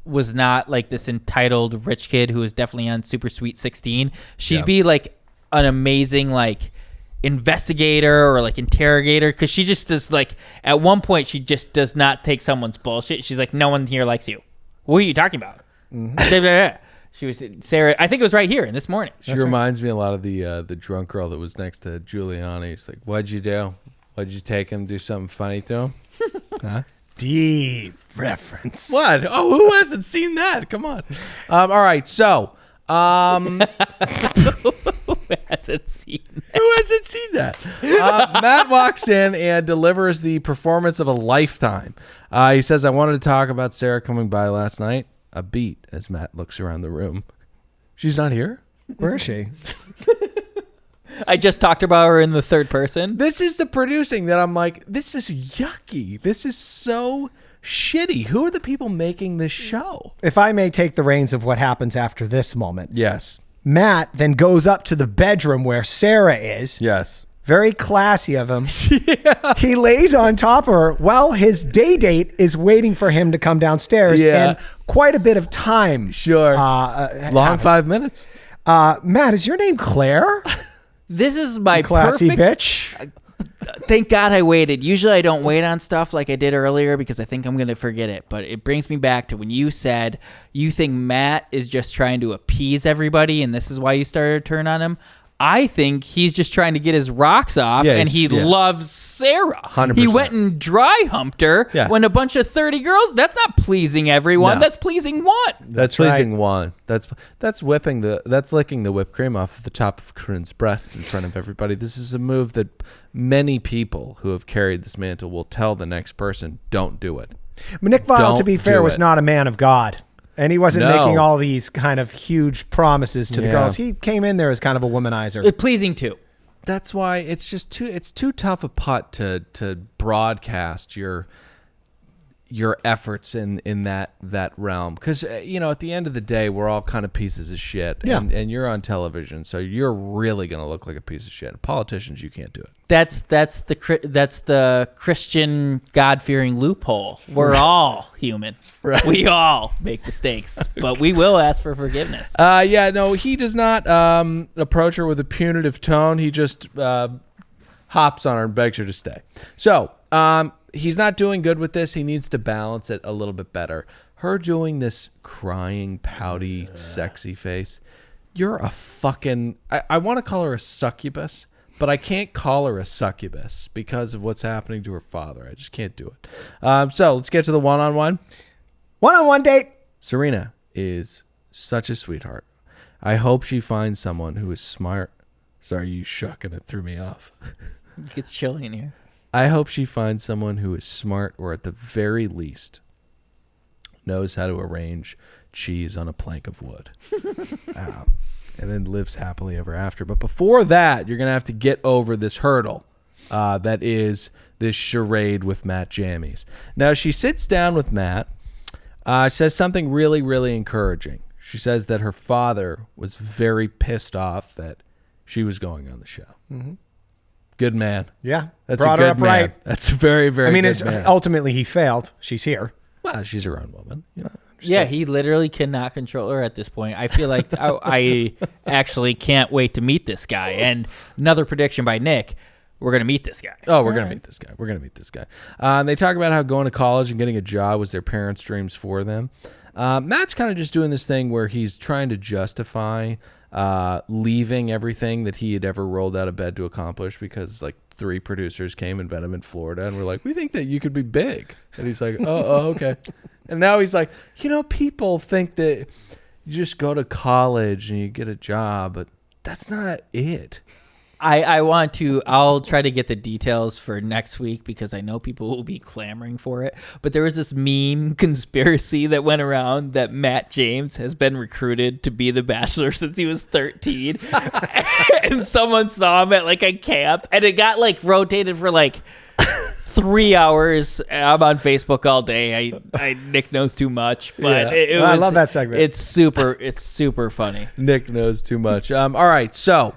was not like this entitled rich kid who was definitely on Super Sweet 16, she'd be like an amazing like investigator or like interrogator, because she just does like at one point she just does not take someone's bullshit. She's like, no one here likes you. What are you talking about? She was Sarah. I think it was right here in this morning. She reminds me a lot of the drunk girl that was next to Giuliani. It's like, what'd you do? What'd you take him? Do something funny to him? Huh? Deep reference. What? Oh, who hasn't seen that? Come on. All right. So, Who hasn't seen that? who hasn't seen that? Matt walks in and delivers the performance of a lifetime. He says, I wanted to talk about Sarah coming by last night. A beat as Matt looks around the room. She's not here? Where is she? I just talked about her in the third person. This is the producing that I'm like, this is yucky. This is so shitty. Who are the people making this show? If I may take the reins of what happens after this moment. Yes. Matt then goes up to the bedroom where Sarah is. Yes. Very classy of him. He lays on top of her while his date is waiting for him to come downstairs. Yeah. And quite a bit of time. Sure. Long happens. 5 minutes. Matt, is your name Claire? This is my Classy perfect. bitch. Thank God I waited. Usually I don't wait on stuff like I did earlier because I think I'm going to forget it. But it brings me back to when you said you think Matt is just trying to appease everybody and this is why you started to turn on him. I think he's just trying to get his rocks off, and he loves Sarah. 100%. He went and dry humped her when a bunch of 30 girls. That's not pleasing everyone. No. That's pleasing one. That's pleasing one. That's licking the whipped cream off the top of Corinne's breast in front of everybody. This is a move that many people who have carried this mantle will tell the next person, don't do it. Nick Viall, Don't to be fair, do was it. not a man of God. And he wasn't No. making all these kind of huge promises to the Yeah. girls. He came in there as kind of a womanizer. Pleasing too. That's why it's just too tough a putt to broadcast your efforts in that realm, because at the end of the day we're all kind of pieces of shit. Yeah. And you're on television, so you're really gonna look like a piece of shit. And politicians, you can't do it. That's the Christian God-fearing loophole. We're all human. Right. We all make mistakes, but we will ask for forgiveness. He does not approach her with a punitive tone. He just hops on her and begs her to stay. So he's not doing good with this. He needs to balance it a little bit better. Her doing this crying, pouty, sexy face. You're a fucking... I want to call her a succubus, but I can't call her a succubus because of what's happening to her father. I just can't do it. So let's get to the one-on-one. One-on-one date. Serena is such a sweetheart. I hope she finds someone who is smart. Sorry, you shook and it threw me off. It's chilly in here. I hope she finds someone who is smart, or at the very least knows how to arrange cheese on a plank of wood. And then lives happily ever after. But before that, you're going to have to get over this hurdle that is this charade with Matt Jammies. Now, she sits down with Matt. She says something really, really encouraging. She says that her father was very pissed off that she was going on the show. Mm-hmm. Good man. Yeah. That's Brought a her good up man. right. That's very, very good man. Ultimately, he failed. She's here. Well, she's her own woman. Yeah. Yeah, he literally cannot control her at this point. I feel like I actually can't wait to meet this guy. And another prediction by Nick, we're going to meet this guy. Oh, we're going to meet this guy. We're going to meet this guy. They talk about how going to college and getting a job was their parents' dreams for them. Matt's kind of just doing this thing where he's trying to justify leaving everything that he had ever rolled out of bed to accomplish, because like 3 producers came and met him in Florida and were like, we think that you could be big. And he's like, oh, okay. And now he's like, people think that you just go to college and you get a job, but that's not it. I'll try to get the details for next week because I know people will be clamoring for it. But there was this meme conspiracy that went around that Matt James has been recruited to be the Bachelor since he was 13. And someone saw him at like a camp and it got like rotated for like 3 hours. I'm on Facebook all day. Nick knows too much, but I love that segment. It's super funny. Nick knows too much. All right, so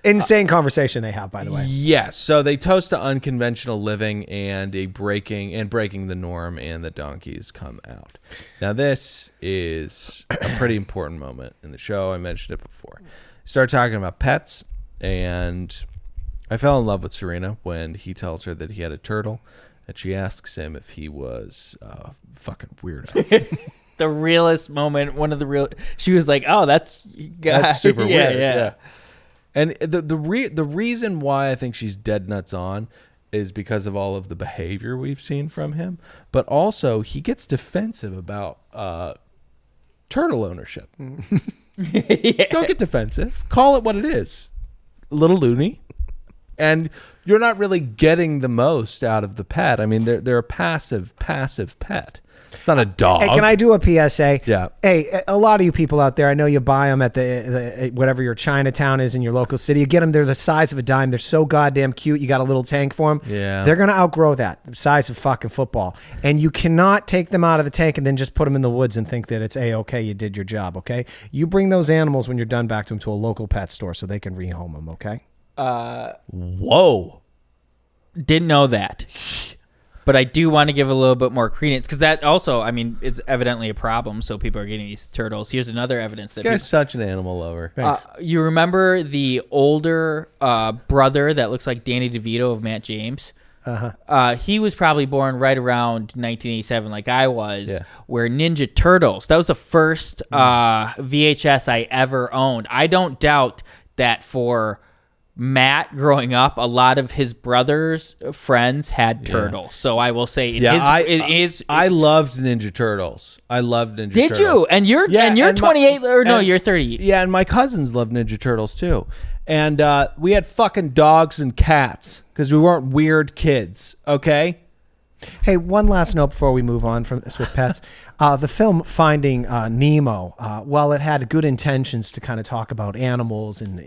insane conversation they have, by the way. yes, so they toast to unconventional living and breaking the norm, and the donkeys come out. Now this is a pretty important moment in the show. I mentioned it before. Start talking about pets, and I fell in love with Serena when he tells her that he had a turtle, and she asks him if he was fucking weirdo. The realest moment, she was like, "Oh, that's super weird." Yeah. And the reason why I think she's dead nuts on is because of all of the behavior we've seen from him, but also he gets defensive about turtle ownership. Yeah. Don't get defensive. Call it what it is. A little loony. And you're not really getting the most out of the pet. I mean, they're a passive pet. It's not a dog. Hey, can I do a PSA? Yeah. Hey, a lot of you people out there, I know you buy them at the whatever your Chinatown is in your local city. You get them, they're the size of a dime. They're so goddamn cute. You got a little tank for them. Yeah. They're going to outgrow that, the size of fucking football. And you cannot take them out of the tank and then just put them in the woods and think that it's A-okay, you did your job, okay? You bring those animals when you're done back to them to a local pet store so they can rehome them, okay? Whoa. Didn't know that. But I do want to give a little bit more credence because that also, I mean, it's evidently a problem. So people are getting these turtles. Here's another evidence This guy's such an animal lover. you remember the older brother that looks like Danny DeVito of Matt James? He was probably born right around 1987, like I was. Yeah. Where Ninja Turtles. That was the first VHS I ever owned. I don't doubt that for Matt growing up, a lot of his brother's friends had turtles. So I will say, I loved Ninja Turtles. I loved Ninja Turtles. Did you? And you're 28 you're 30. Yeah, and my cousins loved Ninja Turtles too. And we had fucking dogs and cats because we weren't weird kids. Okay. Hey, one last note before we move on from this with pets. The film Finding Nemo, while it had good intentions to kind of talk about animals and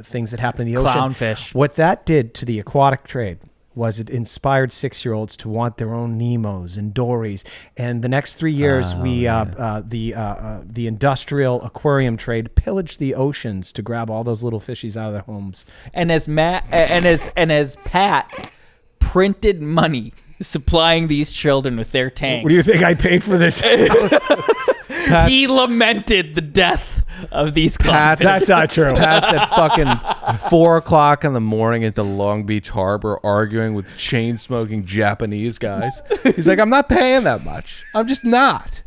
things that happen in the ocean, Clownfish. what that did to the aquatic trade was it inspired 6-year-olds to want their own Nemos and Dories. And the next 3 years, the industrial aquarium trade pillaged the oceans to grab all those little fishies out of their homes. And as Pat printed money supplying these children with their tanks. What do you think I paid for this? He lamented the death of these Pat's, That's not true. Pat's at fucking 4:00 in the morning at the Long Beach Harbor arguing with chain-smoking Japanese guys. He's like, I'm not paying that much. I'm just not.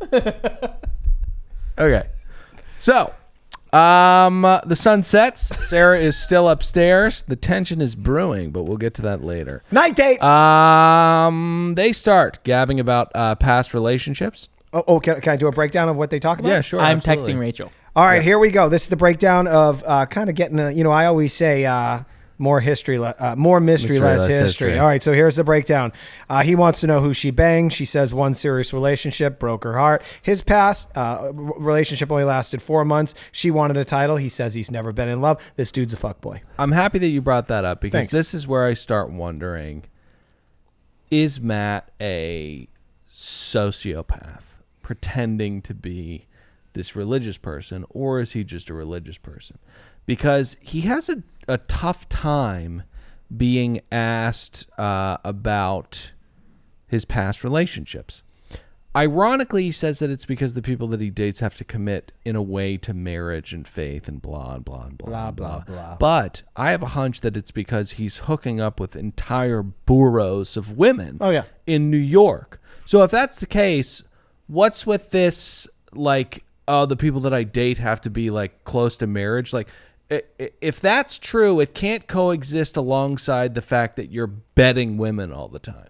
Okay. So, the sun sets. Sarah is still upstairs. The tension is brewing, but we'll get to that later. Night date. They start gabbing about past relationships. Oh, can I do a breakdown of what they talk about? Yeah, sure. I'm absolutely. texting Rachel. All right, here we go. This is the breakdown of kind of getting, I always say more mystery, less history. All right, so here's the breakdown. He wants to know who she banged. She says one serious relationship broke her heart. His past relationship only lasted 4 months. She wanted a title. He says he's never been in love. This dude's a fuckboy. I'm happy that you brought that up because Thanks. this is where I start wondering, is Matt a sociopath pretending to be this religious person, or is he just a religious person? Because he has a tough time being asked about his past relationships. Ironically, he says that it's because the people that he dates have to commit in a way to marriage and faith and blah, blah, blah, blah, blah. But I have a hunch that it's because he's hooking up with entire boroughs of women in New York. So if that's the case, what's with this, like, oh, the people that I date have to be, like, close to marriage? Like, if that's true, it can't coexist alongside the fact that you're betting women all the time.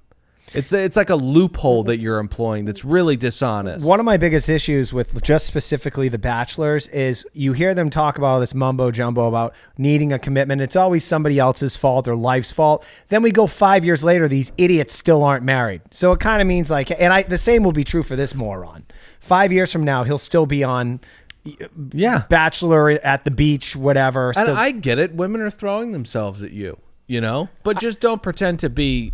It's like a loophole that you're employing that's really dishonest. One of my biggest issues with just specifically the Bachelors is you hear them talk about all this mumbo jumbo about needing a commitment. It's always somebody else's fault or life's fault. Then we go 5 years later, these idiots still aren't married. So it kind of means like, and the same will be true for this moron. 5 years from now, he'll still be on Bachelor at the beach, whatever. And I get it. Women are throwing themselves at you, but just don't pretend to be,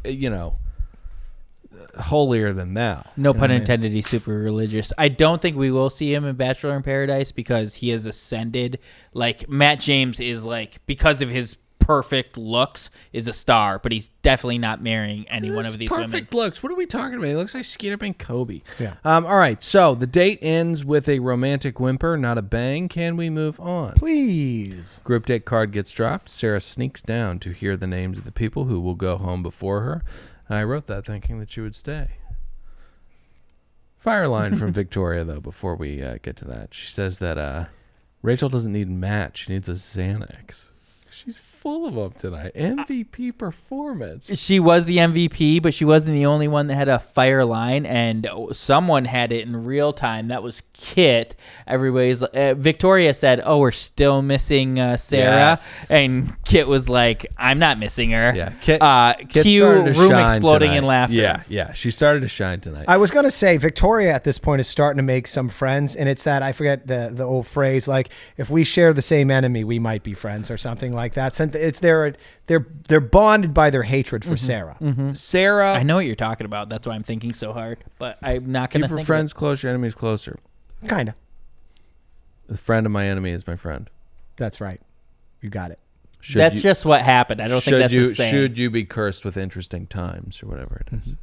holier than thou. No pun intended. He's super religious. I don't think we will see him in Bachelor in Paradise because he has ascended. Like Matt James is like, because of his perfect looks, is a star, but he's definitely not marrying any one of these women. Perfect looks. What are we talking about? He looks like Skeeter and Kobe. Yeah. All right. So the date ends with a romantic whimper, not a bang. Can we move on? Please. Group date card gets dropped. Sarah sneaks down to hear the names of the people who will go home before her. I wrote that thinking that you would stay. Fire line from Victoria, though, before we get to that. She says that Rachel doesn't need Matt. She needs a Xanax. She's full of them tonight. MVP performance. She was the MVP, but she wasn't the only one that had a fire line, and someone had it in real time. That was Kit. Everybody's Victoria said, "Oh, we're still missing Sarah," Yes. and Kit was like, "I'm not missing her." Yeah, Kit Cue started to room shine exploding tonight. in laughter. Yeah. She started to shine tonight. I was going to say Victoria at this point is starting to make some friends, and it's that I forget the old phrase like if we share the same enemy, we might be friends or something like that. So it's they're bonded by their hatred for Sarah. Sarah, I know what you're talking about. That's why I'm thinking so hard, but I'm not going to keep your think. friends close, your enemies closer. Kind of. The friend of my enemy is my friend. That's right. You got it. That's just what happened. I don't think that's the same. Should you be cursed with interesting times or whatever it is? It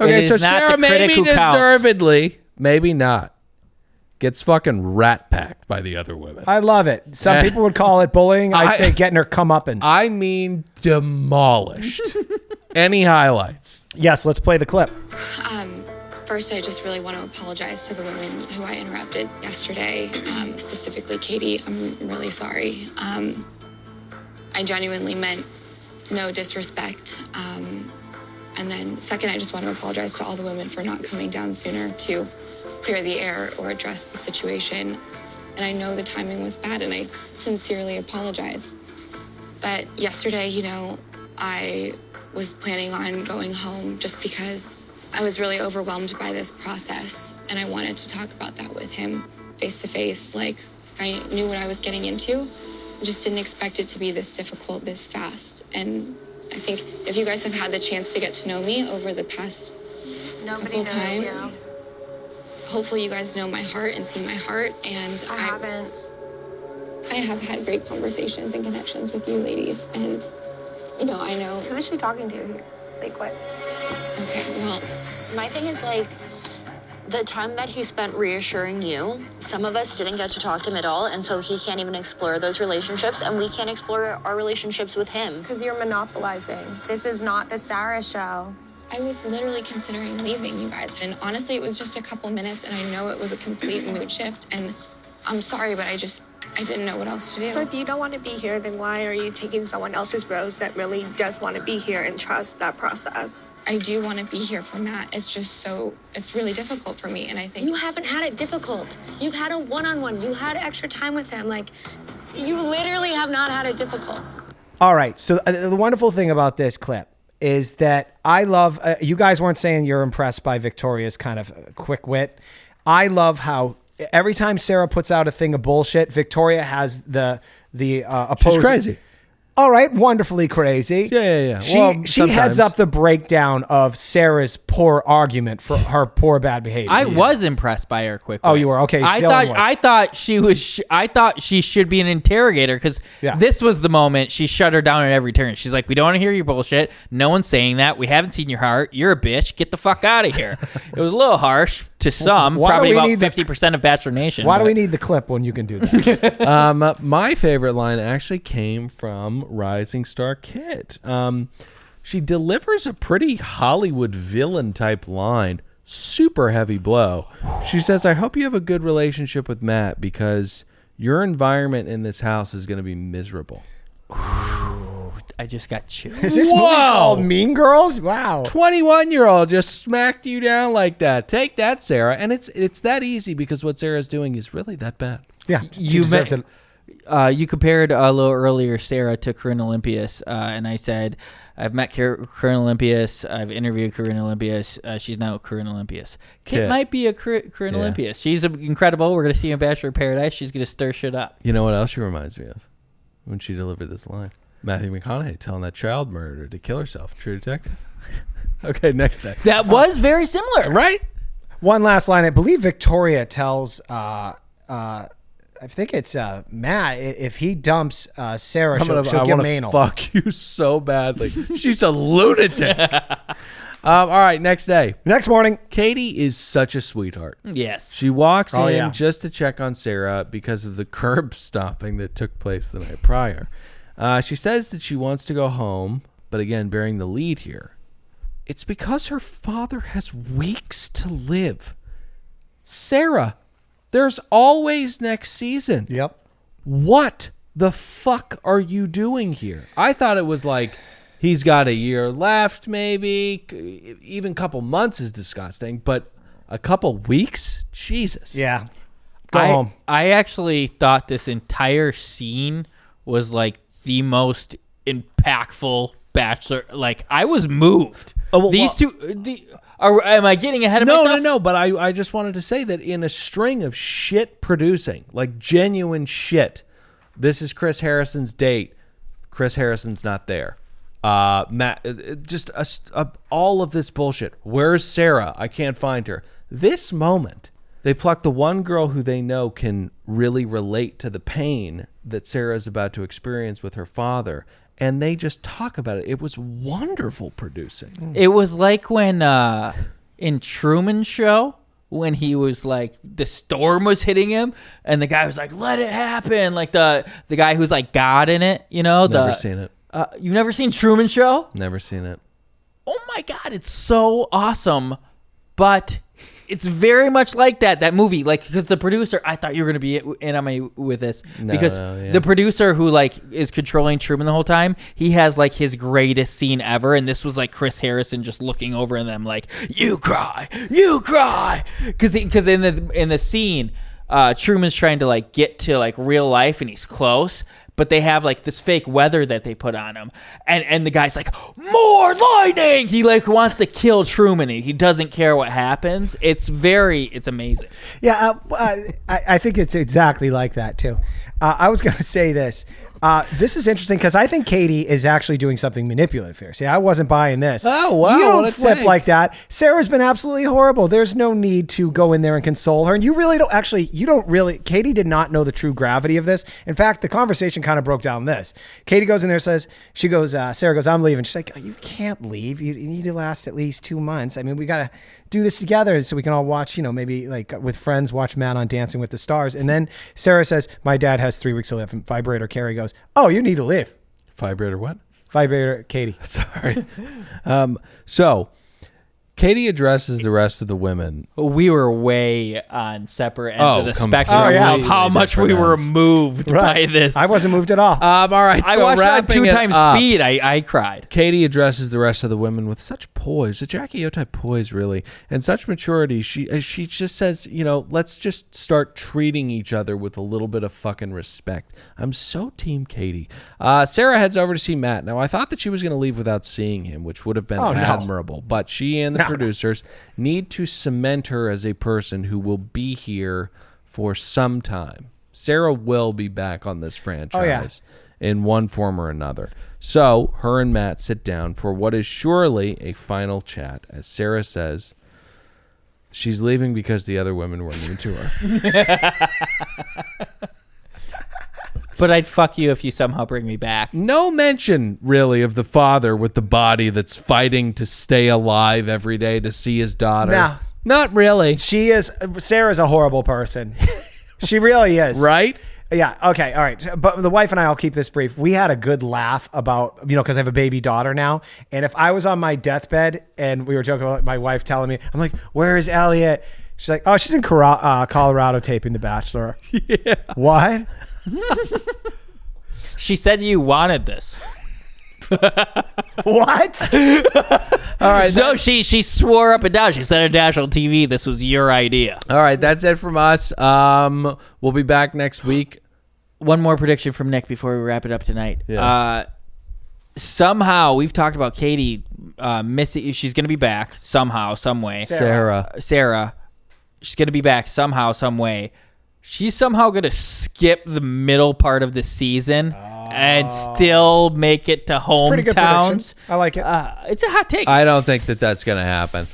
Okay, is so not Sarah the critic maybe who counts. deservedly, maybe not, gets fucking rat packed by the other women. I love it. Some people would call it bullying. I'd say getting her comeuppance. I mean demolished. Any highlights? Yes, let's play the clip. First, I just really want to apologize to the women who I interrupted yesterday, specifically Katie. I'm really sorry. I genuinely meant no disrespect. And then second, I just want to apologize to all the women for not coming down sooner to clear the air or address the situation. And I know the timing was bad, and I sincerely apologize. But yesterday, I was planning on going home just because I was really overwhelmed by this process, and I wanted to talk about that with him face to face. Like, I knew what I was getting into. I just didn't expect it to be this difficult, this fast. And I think if you guys have had the chance to get to know me over the past couple times, hopefully you guys know my heart and see my heart. And I haven't. I have had great conversations and connections with you ladies, and I know. Who is she talking to here? Like what? Okay, well, My thing is like the time that he spent reassuring you, some of us didn't get to talk to him at all, and so he can't even explore those relationships, and we can't explore our relationships with him. Because you're monopolizing. This is not the Sarah show. I was literally considering leaving you guys, and honestly, it was just a couple minutes, and I know it was a complete mood shift, and I'm sorry, but I didn't know what else to do. So if you don't want to be here, then why are you taking someone else's rose that really does want to be here and trust that process? I do want to be here for Matt. It's really difficult for me, and I think You haven't had it difficult. You've had a one-on-one. You had extra time with him. Like, you literally have not had it difficult. All right. So the wonderful thing about this clip is that I love, you guys weren't saying you're impressed by Victoria's kind of quick wit. I love how every time Sarah puts out a thing of bullshit, Victoria has the opposing. She's crazy. All right, wonderfully crazy. Yeah. She Well, heads sometimes. up the breakdown of Sarah's poor argument for her poor bad behavior. I was impressed by her quick. Oh, you were? Okay, I Dylan thought was. I thought she should be an interrogator because Yeah. this was the moment she shut her down at every turn. She's like, "We don't want to hear your bullshit. No one's saying that. We haven't seen your heart. You're a bitch. Get the fuck out of here." It was a little harsh to some, Why do probably we about need the- 50% of Bachelor Nation. Why do but- we need the clip when you can do that? My favorite line actually came from Rising Star Kit. She delivers a pretty Hollywood villain type line. Super heavy blow. She says, "I hope you have a good relationship with Matt because your environment in this house is going to be miserable." just got chills. Is this movie called Mean Girls? Wow. 21-year-old just smacked you down like that. Take that, Sarah. And it's that easy because what Sarah's doing is really that bad. Yeah. You compared a little earlier Sarah to Corinne Olympius, and I said, I've met Corinne Olympius. I've interviewed Corinne Olympius. She's now Corinne Olympius. Kit might be a Corinne Olympius. She's incredible. We're going to see her in Bachelor in Paradise. She's going to stir shit up. You know what else she reminds me of? When she delivered this line. Matthew McConaughey telling that child murderer to kill herself. True Detective. Okay, next day. That was very similar. Right? One last line. I believe Victoria tells... I think it's Matt. If he dumps Sarah, she'll give him anal. Fuck you so badly. She's a lunatic. All right, next day. Next morning. Katie is such a sweetheart. Yes. She walks in just to check on Sarah because of the curb stomping that took place the night prior. She says that she wants to go home, but again, bearing the lead here. It's because her father has weeks to live. Sarah, there's always next season. Yep. What the fuck are you doing here? I thought it was like he's got a year left, maybe. Even a couple months is disgusting, but a couple weeks? Jesus. Yeah. Go home. I actually thought this entire scene was like the most impactful Bachelor. Like, I was moved. These two... am I getting ahead of myself? No. But I just wanted to say that in a string of shit producing, like genuine shit, this is Chris Harrison's date. Chris Harrison's not there. Matt, just all of this bullshit. Where's Sarah? I can't find her. This moment, they pluck the one girl who they know can really relate to the pain that Sarah's about to experience with her father, and they just talk about it. It was wonderful producing. It was like when in Truman Show, when he was like, the storm was hitting him, and the guy was like, let it happen. Like the guy who's like God in it, you know? Never seen it. You've never seen Truman Show? Never seen it. Oh my God, it's so awesome. But it's very much like that movie, like, because the producer, I thought you were going to be in on me with this, because the producer who like is controlling Truman the whole time, he has like his greatest scene ever, and this was like Chris Harrison just looking over at them like, you cry, because in the scene, Truman's trying to like get to like real life, and he's close, but they have like this fake weather that they put on him, and the guy's like, more lightning. He like wants to kill Truman. He doesn't care what happens. It's amazing. Yeah, I think it's exactly like that too. I was gonna say this. This is interesting because I think Katie is actually doing something manipulative here. See, I wasn't buying this. Oh, wow. You don't flip like that. Sarah's been absolutely horrible. There's no need to go in there and console her. And you don't really, Katie did not know the true gravity of this. In fact, the conversation kind of broke down this. Katie goes in there, Sarah goes, I'm leaving. She's like, oh, you can't leave. You need to last at least 2 months. I mean, we got to do this together so we can all watch, maybe like with friends, watch Matt on Dancing with the Stars. And then Sarah says, my dad has 3 weeks to live. And Vibrator Carrie goes, oh, you need to leave. Vibrator what? Vibrator Katie. Sorry. So Katie addresses the rest of the women. We were way on separate ends of the spectrum of how much we were moved by this. I wasn't moved at all. All right. I watched it on 2 times speed. I cried. Katie addresses the rest of the women with such poise, a Jackie O type poise, really, and such maturity. She just says, let's just start treating each other with a little bit of fucking respect. I'm so team Katie. Sarah heads over to see Matt. Now, I thought that she was going to leave without seeing him, which would have been admirable, but she and the producers need to cement her as a person who will be here for some time. Sarah will be back on this franchise in one form or another. So her and Matt sit down for what is surely a final chat, as Sarah says she's leaving because the other women were mean to her. But I'd fuck you if you somehow bring me back. No mention, really, of the father with the body that's fighting to stay alive every day to see his daughter. No. Not really. Sarah's a horrible person. She really is. Right? Yeah. Okay. All right. But the wife and I'll keep this brief. We had a good laugh about, because I have a baby daughter now. And if I was on my deathbed and we were joking about my wife telling me, I'm like, where is Elliot? She's like, oh, she's in Colorado taping The Bachelor. Yeah. What? She said you wanted this. What? All right. No, she swore up and down. She said on national TV, this was your idea. All right. That's it from us. We'll be back next week. One more prediction from Nick before we wrap it up tonight. Yeah. Somehow, we've talked about Katie missing. She's going to be back somehow, some way. Sarah. She's going to be back somehow, some way. She's somehow going to skip the middle part of the season and still make it to Pretty good hometowns. prediction. I like it. It's a hot take. I don't think that's going to happen.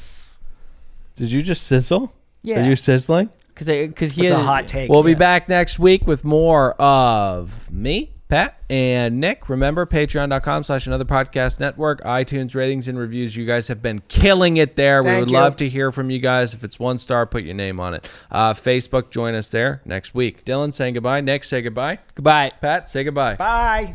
Did you just sizzle? Yeah. Are you sizzling? Because It's a hot take. We'll be back next week with more of me, Pat, and Nick. Remember, patreon.com/Another Podcast Network, iTunes ratings and reviews. You guys have been killing it there. We Thank would you. love to hear from you guys. If it's 1 star, put your name on it. Facebook, join us there next week. Dylan saying goodbye. Nick, say goodbye. Goodbye. Pat, say goodbye. Bye.